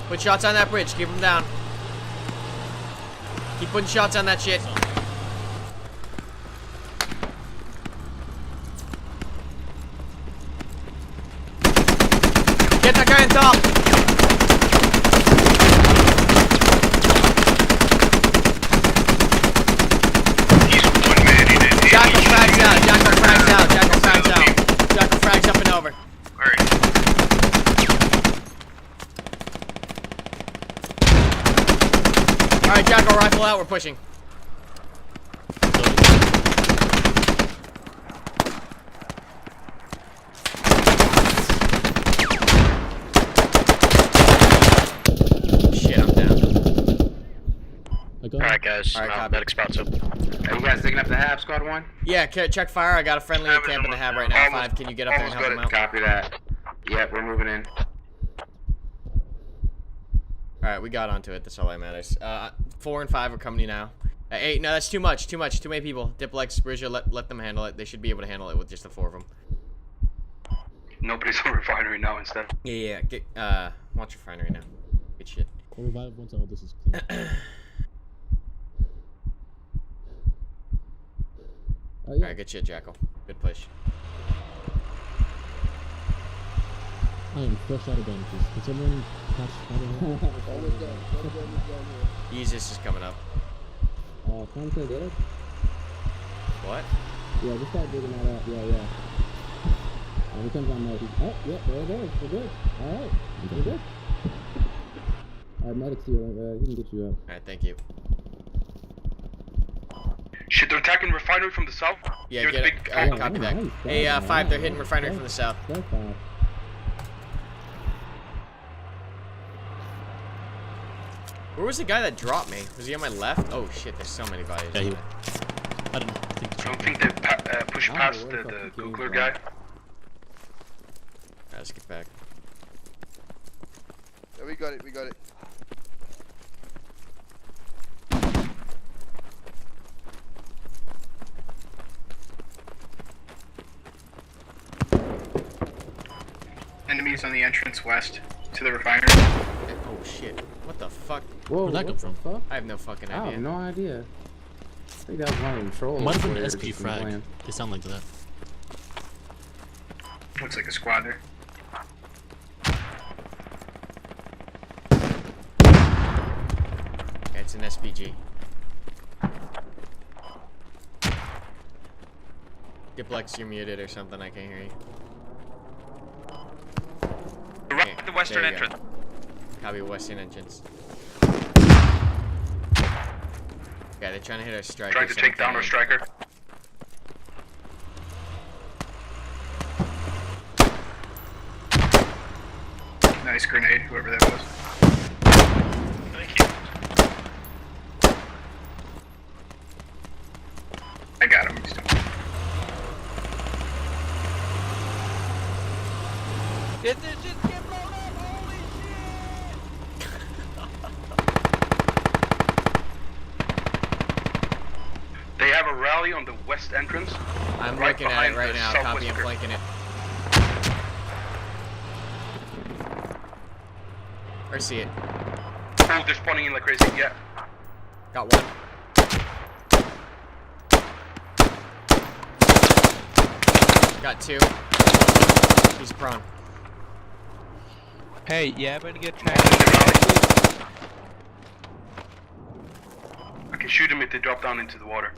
Put shots on that bridge. Keep them down. Keep putting shots on that shit. Get that guy on top. Jackal frags out. Jackal frags up and over. Alright, Jackal, rifle out. We're pushing. Shit, I'm down. I got Alright, guys. Alright, copy. Medic spots up. Are you guys taking up the hab, squad 1? Yeah, check fire. I got a friendly camp in the hab right now. Almost- 5, can you get up there and help him out? Copy that. Yep, we're moving in. Alright, we got onto it. That's all that matters. 4 and 5 are coming to you now. 8, no, that's too much. Too many people. Diplex, Bridger, let them handle it. They should be able to handle it with just the 4 of them. Nobody's on refinery now instead. Yeah. Get, watch refinery now. Good shit. I'll revive once all this is clear. Alright, good shit, Jackal. Good push. I am fresh out of bandages. Can someone patch my Jesus is coming up. Tom can get it? What? Yeah, just start digging that up. Yeah. He comes on there. Oh, yep, there it is. We're good. Alright, we're good. Alright, medic's here. He can get you up. Alright, thank you. Shit, they're attacking refinery from the south. Yeah, Here's get the it. big- Alright, copy that. Nice. Hey, 5, they're hitting refinery from the south. That's fine. Where was the guy that dropped me? Was he on my left? Oh shit, there's so many bodies. Yeah, he- over I don't think I don't think they pushed past the Googler guy. there. Let's get back. Yeah, we got it. Enemies on the entrance west to the refinery. Oh shit. What the fuck? Whoa, Where'd that what come from? the fuck? I have no fucking I idea. have no idea. I think that was one of the trolls. Might have been players SP just been frag. playing. They sound like that. Looks like a squad there. Yeah, it's an SPG. Diplex, you're muted or something. I can't hear you. Right at the western There you go. entrance. Copy western entrance. Yeah, they're trying to hit our striker. Trying to so take I'm down our thinking- striker. Nice grenade, whoever that was. Thank you. I got him. He's down. Did this just get blown up? Holy shit! They have a rally on the west entrance. I'm Right looking at behind it right the now. southwest Copy, I'm group. flanking it. Or see it. Oh, they're spawning in like crazy. Yeah. Got one. Got two. He's prone. Hey, yeah, I'm gonna get They tracked. rally. I can shoot him if they drop down into the water.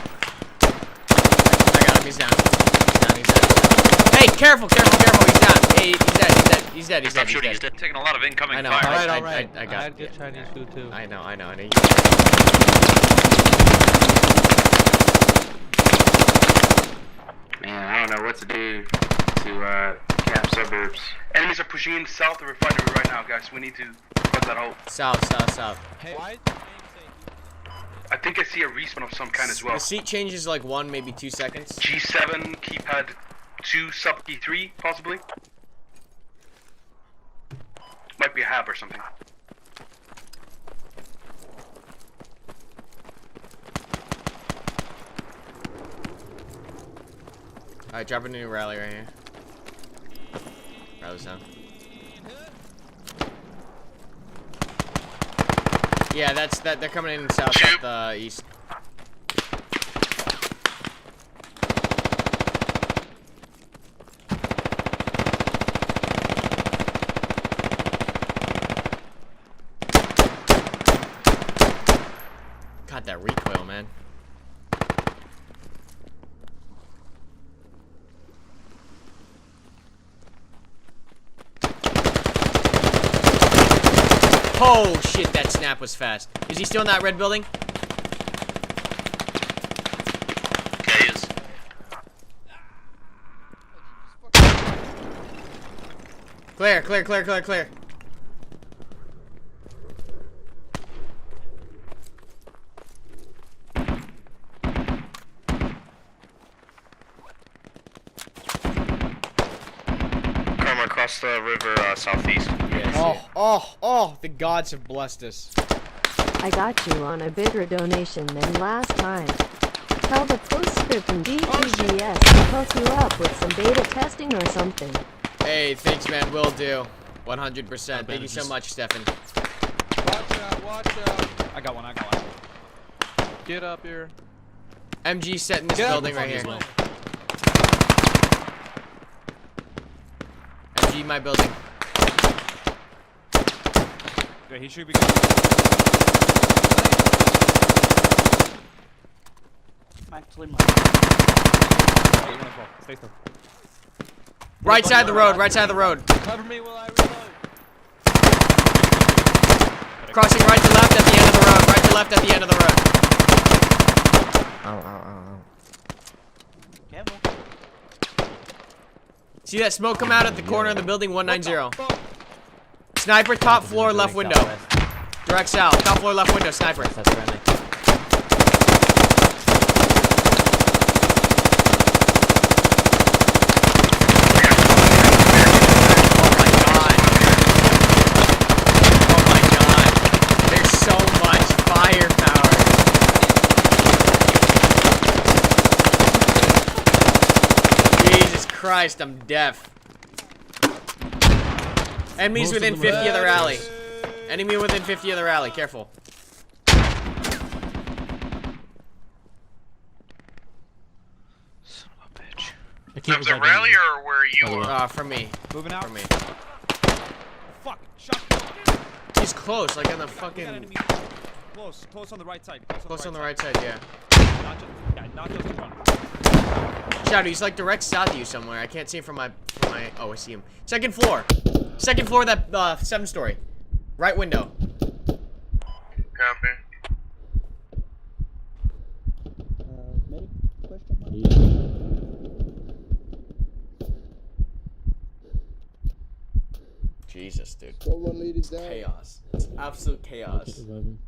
I got him. He's down. He's down. Hey, careful. He's down. Hey, he's dead. Stop shooting, he's dead. Taking a lot of incoming I know. fire. Alright. I got I had good yeah, Chinese food too. I know. Man, I don't know what to do to cap suburbs. Enemies are pushing in south of the refinery right now, guys. We need to cut that out. South. Hey, why is the name saying I think I see a respawn of some kind as well. The seat changes like 1, maybe 2 seconds. G7, keypad 2, sub key 3, possibly. Might be a hab or something. Alright, drop a new rally right here. Rally's down. Yeah, that's that. They're coming in south, east. God, that recoil, man. Oh shit, that snap was fast. Is he still in that red building? Yeah, he is. Clear. Karma across the river southeast. Yes. Oh, the gods have blessed us. I got you on a bigger donation than last time. Tell the postscript and DPGS to hook you up with some beta testing or something. Hey, thanks, man. Will do. 100%. Thank you so much, Stefan. Watch out. I got one. Get up here. MG set in this Get up building right here. as well. MG, my building. Yeah, he should be good. Stay still. Right side of the road, right side of the road. Cover me while I reload. Crossing right to left at the end of the road, right to left at the end of the road. Careful. See that smoke come out at the corner of the building 190. Sniper top floor left window. Direct south. Top floor left window, sniper. That's friendly. Oh my god. There's so much firepower. Jesus Christ, I'm deaf. Enemies Most of within them 50 are of the rally. Enemy within 50 of the rally, careful. Son of a bitch. I can't Was it revive rally anyone. or where you were? From me. Moving out. From me. Fuck. Shot. He's close, like on the We got fucking... enemy. Close. Close on the right side. Close on the right side, yeah. Not just in front. Shadow, he's like direct south of you somewhere. I can't see him from my... Oh, I see him. Second floor. Second floor of that 7-story. Right window. Copy. Medic? Question mark? Jesus, dude. Squad 1 lead is down. Chaos. It's absolute I chaos. can't revive him.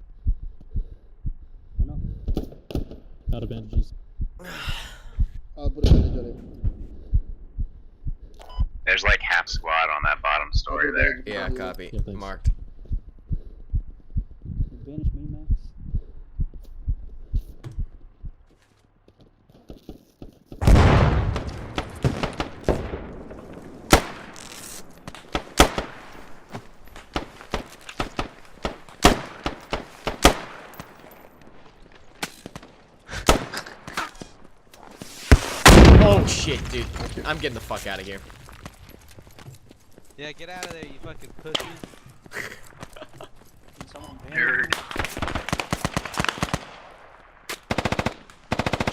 I know. Out of bandages. I'll put a bandage on him. There's like half squad on that bottom story there. Yeah, copy. Yeah, thanks. Marked. Banish me, Max. Oh shit, dude. I'm getting the fuck out of here. Yeah, get out of there, you fucking pussy. Nerd.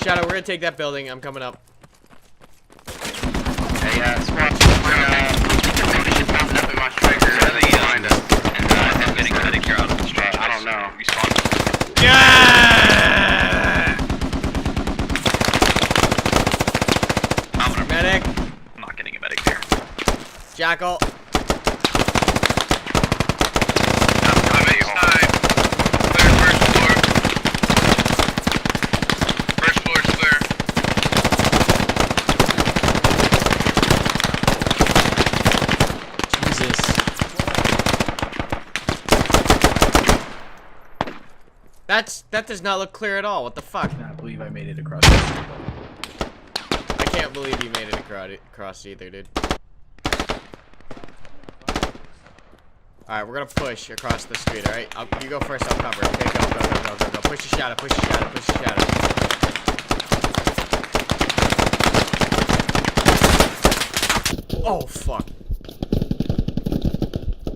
Shadow, we're gonna take that building. I'm coming up. Hey, squad, notice bouncing up in my striker. Behind us. And I'm getting Medicare out of the stretch. I don't know. Respawn. Yeah! I'm gonna Medic. I'm not getting a medic here. Jackal. I'm inside. Clear first floor. First floor's clear. Jesus. That does not look clear at all. What the fuck? I believe I made it across. I can't believe you made it across either, dude. Alright, we're gonna push across the street, alright? You go first, I'll cover. Okay, go. Push the shadow, push the shadow, push the shadow. Oh, fuck.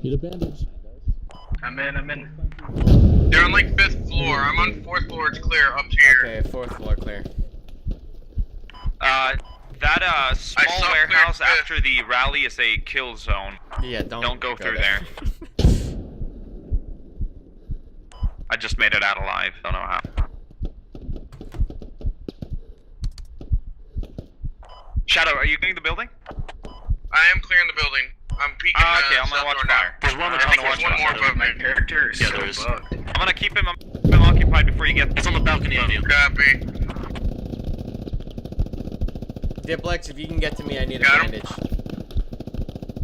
Need a bandage. I'm in. They're on like 5th floor. I'm on 4th floor. It's clear up to here. Okay, 4th floor clear. That small saw clear warehouse fifth. after the rally is a kill zone. Yeah, don't go through there. I just made it out alive. Don't know how. Shadow, are you clearing the building? I am clearing the building. I'm peeking. Okay, I'm gonna watch fire. There's one I that's think on the there's one watch more list. above me. Character is Yeah, so there is. bugged. I'm gonna keep him occupied before you get. It's on the balcony on you. Copy. Diplex, if you can get to me, I need a Got him. bandage.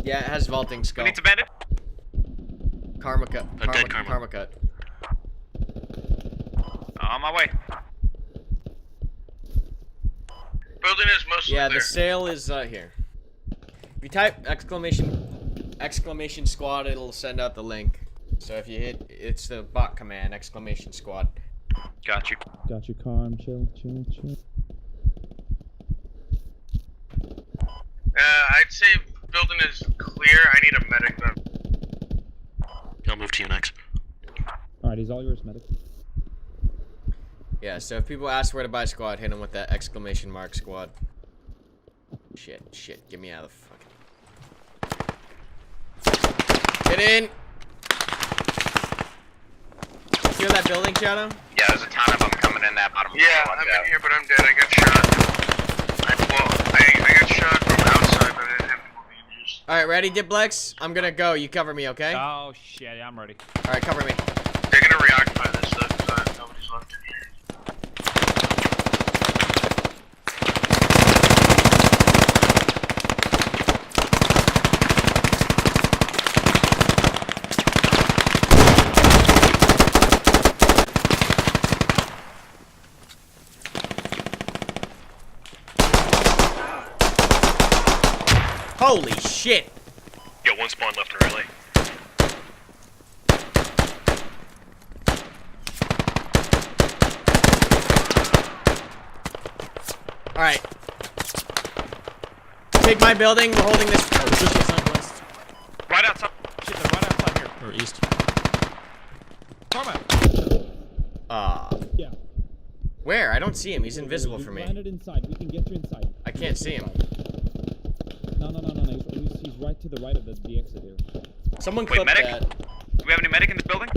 Yeah, it has vaulting Who skull. needs a bandit? Karmakut. A dead Karma. Karmakut. On my way. Building is mostly Yeah, clear. the sale is here. If you type exclamation squad, it'll send out the link. So if you hit, it's the bot command, exclamation squad. Got you. Got you, Carm. Chill. I'd say building is clear. I need a medic though. I'll move to you next. He's all yours, medic. Yeah, so if people ask where to buy squad, hit them with that exclamation mark squad. Shit, get me out of the fucking... Get in! Feel that building, Shadow? Yeah, there's a ton of them coming in that bottom. Yeah, I'm in here, but I'm dead. I got shot. I got shot from outside, but I didn't have any injuries. Alright, ready, Diplex? I'm gonna go. You cover me, okay? Oh shit, yeah, I'm ready. Alright, cover me. They're gonna reoccupy this stuff because nobody's left in here. Holy shit! Yeah, one spawn left in Raleigh. Alright. Take my building, we're holding this. Oh, just southwest. Right outside. Shit, they're right outside here. Or east. Karma. Yeah. Where? I don't see him. He's invisible for me. Landed inside. We can get you inside. I can't see him. No. He's right to the right of the exit here. Someone Wait, clip medic? that. Do we have any medic in this building?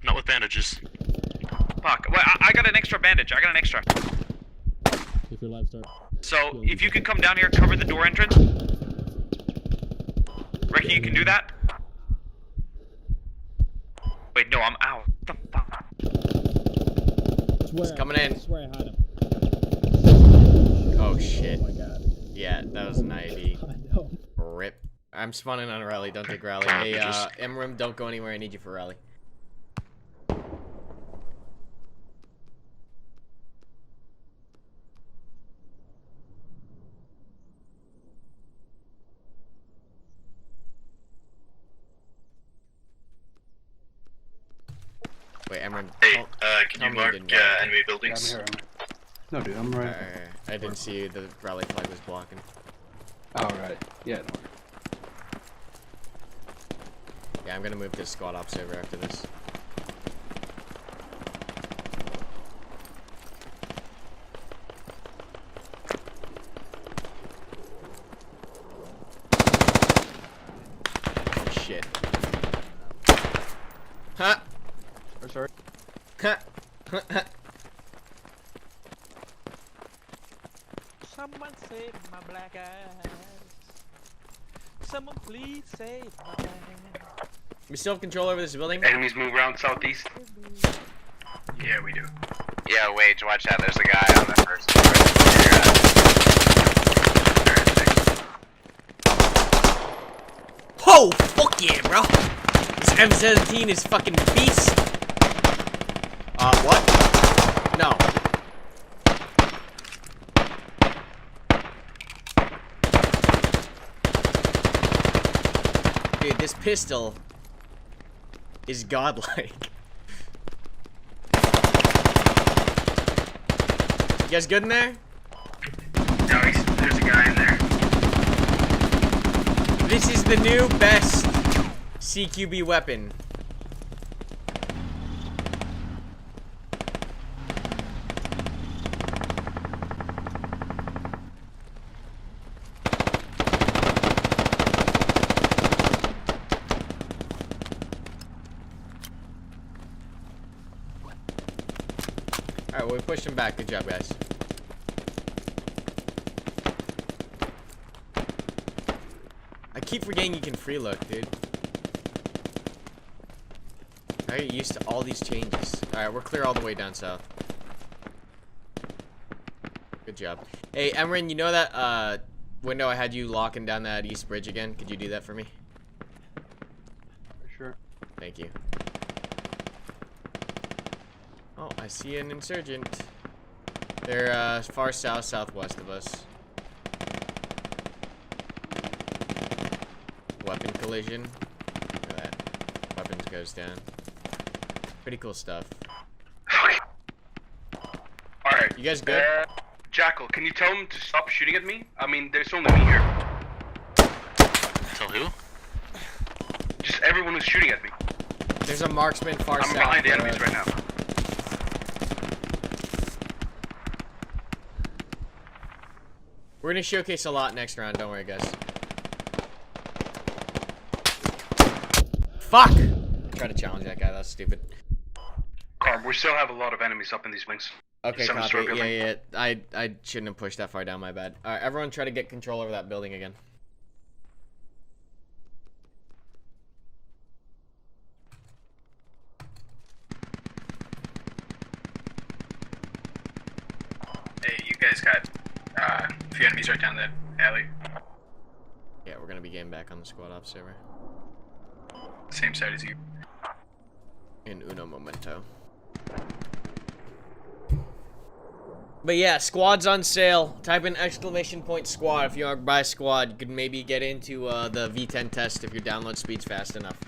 Not with bandages. Fuck. Well, I got an extra bandage. I got an extra. If your live start. So, if you can come down here, cover the door entrance. Reckon you can do that? Wait, no, I'm out. What the fuck? He's coming in. I swear I had him. Oh shit. Oh my god. Yeah, that was an ID. I know. Rip. I'm spawning on a rally. Don't take rally. Hey, Emrim, don't go anywhere. I need you for rally. Wait, Emrim. Hey, can tell you me mark didn't rally. enemy Yeah, buildings? I'm here. No, dude, I'm right. I didn't see you. The rally flag was blocking. Oh, right. Yeah, no. Yeah, I'm gonna move this squad ops over after this. Oh, shit. Ha! Oh, sorry. Ha! Someone save my black eyes. Someone please save my black eyes. We still have control over this building? Enemies move around southeast. Yeah, we do. Yeah, Wage, watch out. There's a guy on the first floor. Oh, fuck yeah, bro! This M17 is fucking beast! What? No. Dude, this pistol is godlike. You guys good in there? No, there's a guy in there. This is the new best CQB weapon. Alright, well, we pushed him back. Good job, guys. I keep forgetting you can freeload, dude. I get used to all these changes. Alright, we're clear all the way down south. Good job. Hey, Emrin, you know that window I had you locking down that east bridge again? Could you do that for me? Sure. Thank you. Oh, I see an insurgent. They're far south, southwest of us. Weapon collision. Look at that. Weapons goes down. Pretty cool stuff. Alright. You guys good? Jackal, can you tell him to stop shooting at me? I mean, there's only me here. Tell who? Just everyone who's shooting at me. There's a marksman far I'm south. behind the enemies right now. We're gonna showcase a lot next round, don't worry guys. Fuck! Try to challenge that guy, that's stupid. Carm, we still have a lot of enemies up in these wings. Okay, Seven copy. story Yeah, building. yeah. I shouldn't have pushed that far down, my bad. Alright, everyone try to get control over that building again. Hey, you guys got a few enemies right down the alley. Yeah, we're gonna be getting back on the squad ops server. Same side as you. In uno momento. But yeah, squad's on sale. Type in !squad if you want to buy a squad. You could maybe get into the v10 test if your download speed's fast enough.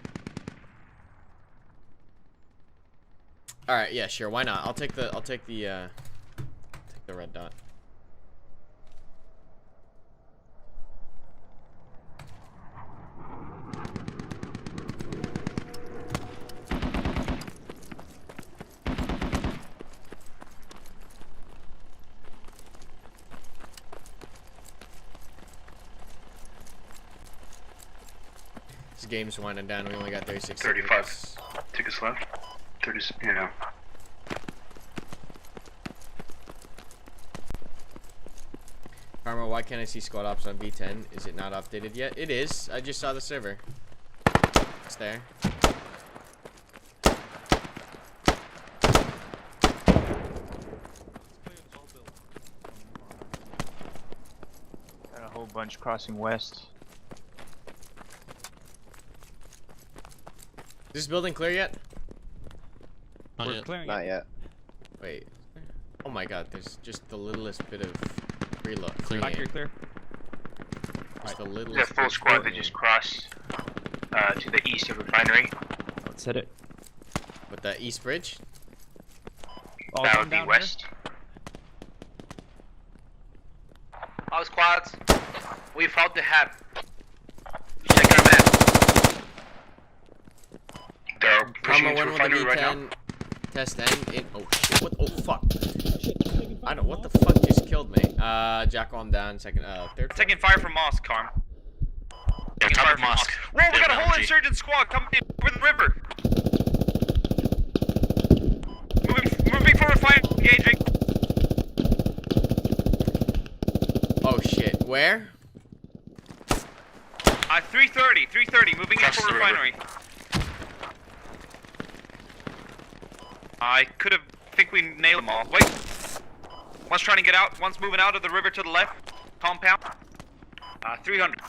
Alright, yeah, sure, why not? I'll take the red dot. This game's winding down. We only got 36 35. seconds. Tickets left. 30. Yeah. Karma, why can't I see squad ops on v10? Is it not updated yet? It is. I just saw the server. It's there. Got a whole bunch crossing west. Is this building clear yet? Not We're yet. clearing Not it. yet. Wait. Oh my god, there's just the littlest bit of reload. Back here clear. Just the littlest The full bit squad of that just crossed to the east of refinery. Let's hit it. with the east bridge. All That done would be down west. All squads, we found the hab. Check our map. They're pushing Karma, into when will the refinery right now. v10 test end? In oh shit! What? Oh fuck! I don't know what the fuck just killed me. Jacko, I'm down. Second, third. Taking fire from Mosque, Karm. Yeah, Taking top fire of from mosque. Whoa, we They got a have whole LMG. insurgent squad coming in over the river. Moving for refinery, engaging. Oh shit! Where? 330, moving in Across for the river. refinery. I could have, think we nailed them all. Wait. One's trying to get out, one's moving out of the river to the left. Compound. 300.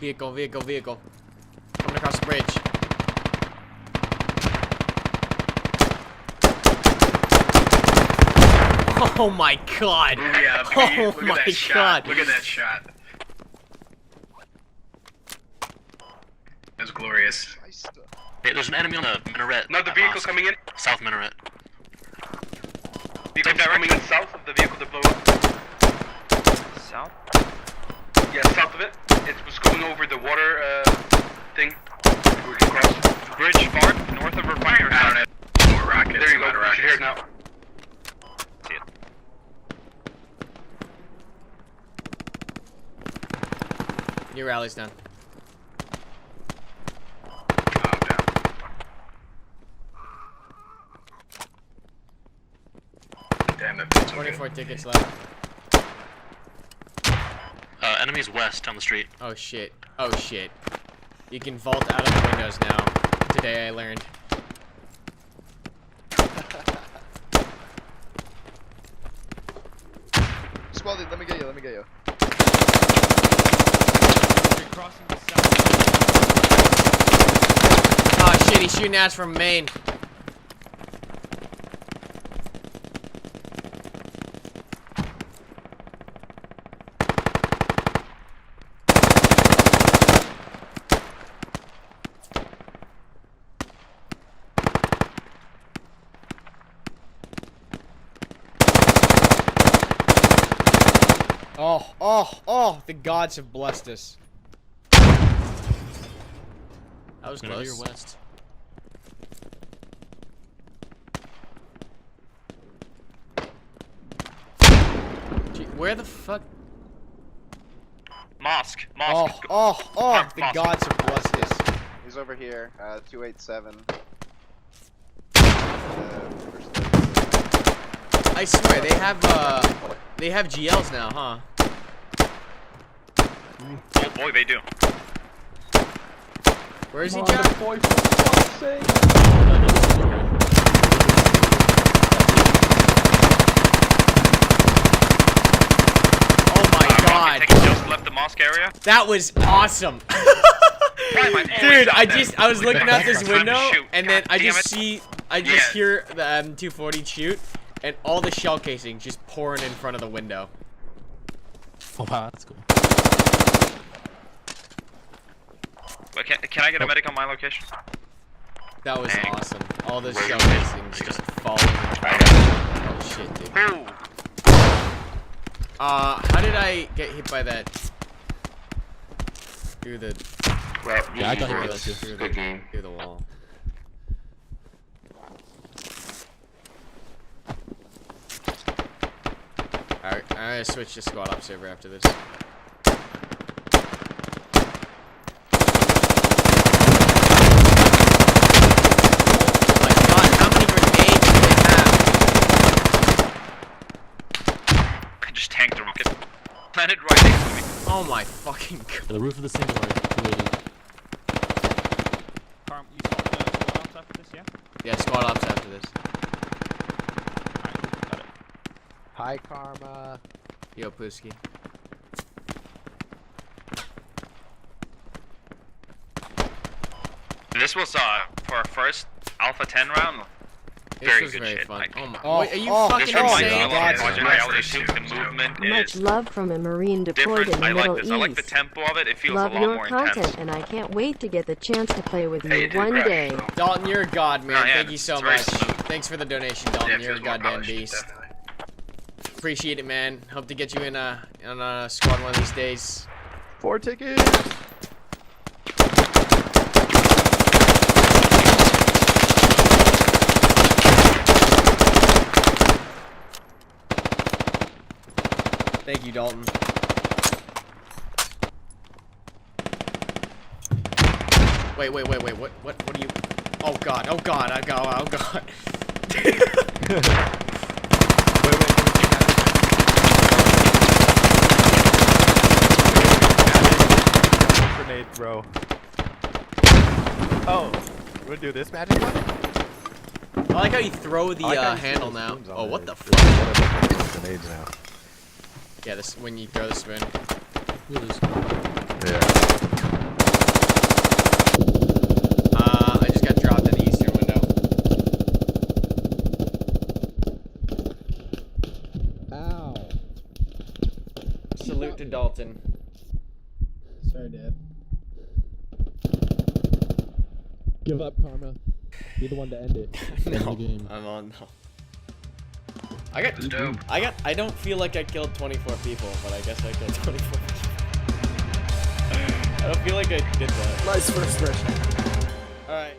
Vehicle. Coming across the bridge. Oh my god! Yeah, Oh look my at that shot. god! Look at that shot. That was glorious. Hey, there's an enemy on the minaret. Another at vehicle mosque. coming in. South minaret. Vehicle coming in south of the vehicle that blew up. South? Yeah, south of it. It was going over the water thing. We can cross. Bridge far north of refinery. I don't know. More rockets. There you go. amount of We should hear it rockets. now. See it. New rally's done. Oh, damn. Damn, that feels so good. 24 tickets left. Enemies west down the street. Oh shit. Oh shit. You can vault out of the windows now. Today I learned. Squad, let me get you. You're crossing the south. Oh shit, he's shooting at us from main. Oh, the gods have blessed us. That was Gonna close. be your west. Gee, where the fuck? Mosque. Oh, the Mosque. gods have blessed us. He's over here. 287. I swear, they have GLs now, huh? Oh boy, they do. Where is he, Come on, Jack? boy, for fuck's sake. Oh my god. Rocket taking just left the mosque area. That was awesome. Why am I always Dude, out there? I was looking out this Time to window, shoot. and then God I damn just it. hear the M240 shoot, and all the shell casing just pouring in front of the window. Oh wow, that's cool. Wait, can I get a medic on my location? That was Dang. awesome. All the shell casings just falling. Oh shit, dude. Ooh. How did I get hit by that? Through the Yeah, I got hit by that too. through the wall. Alright, I'm gonna switch to squad op server after this. Oh my god, how many grenades do they have? I just tanked the rocket. Planted right next to me. Oh my fucking god. The roof of the singular. 280. Farm, you saw the squad ops after this, yeah? Yeah, squad ops after this. Alright, got it. Hi, Karma. Yo, Pooski. This was for our first Alpha 10 round. This Very was good very shit, fun. Mike. Oh my. Oh, Wait, are you oh, fucking This reminds me insane? a lot of God's Project blessed Reality us. 2. The movement Much is love from a Marine deployed different. in the I like Middle this. I like the East. tempo of it. It feels Love a lot your more content, intense. and I can't wait to get the chance to play with Hey, you it did one crash, day. so- Dalton, you're a god, man. Oh, yeah, Thank you so it's very much. smooth. Thanks for the donation, Yeah, Dalton. it You're a feels more goddamn polished, beast. definitely. Appreciate it, man. Hope to get you in on a squad one of these days. 4 tickets. Thank you, Dalton. Wait. What are you? Oh god. Oh god. Oh god. Grenade throw. Oh, you wanna do this magic one? I like how you throw the I like how you see handle those now. spoons on Oh, there. what the It's fuck? like grenades now. Yeah, this when you throw the spoon. Yeah. I just got dropped in the eastern window. Ow. Salute to Dalton. Sorry, Dad. Give up, Karma. Be the one to end it. No, the game. I'm on. No. I don't feel like I killed 24 people, but I guess I killed 24 people. I don't feel like I did that. Nice first impression. Alright.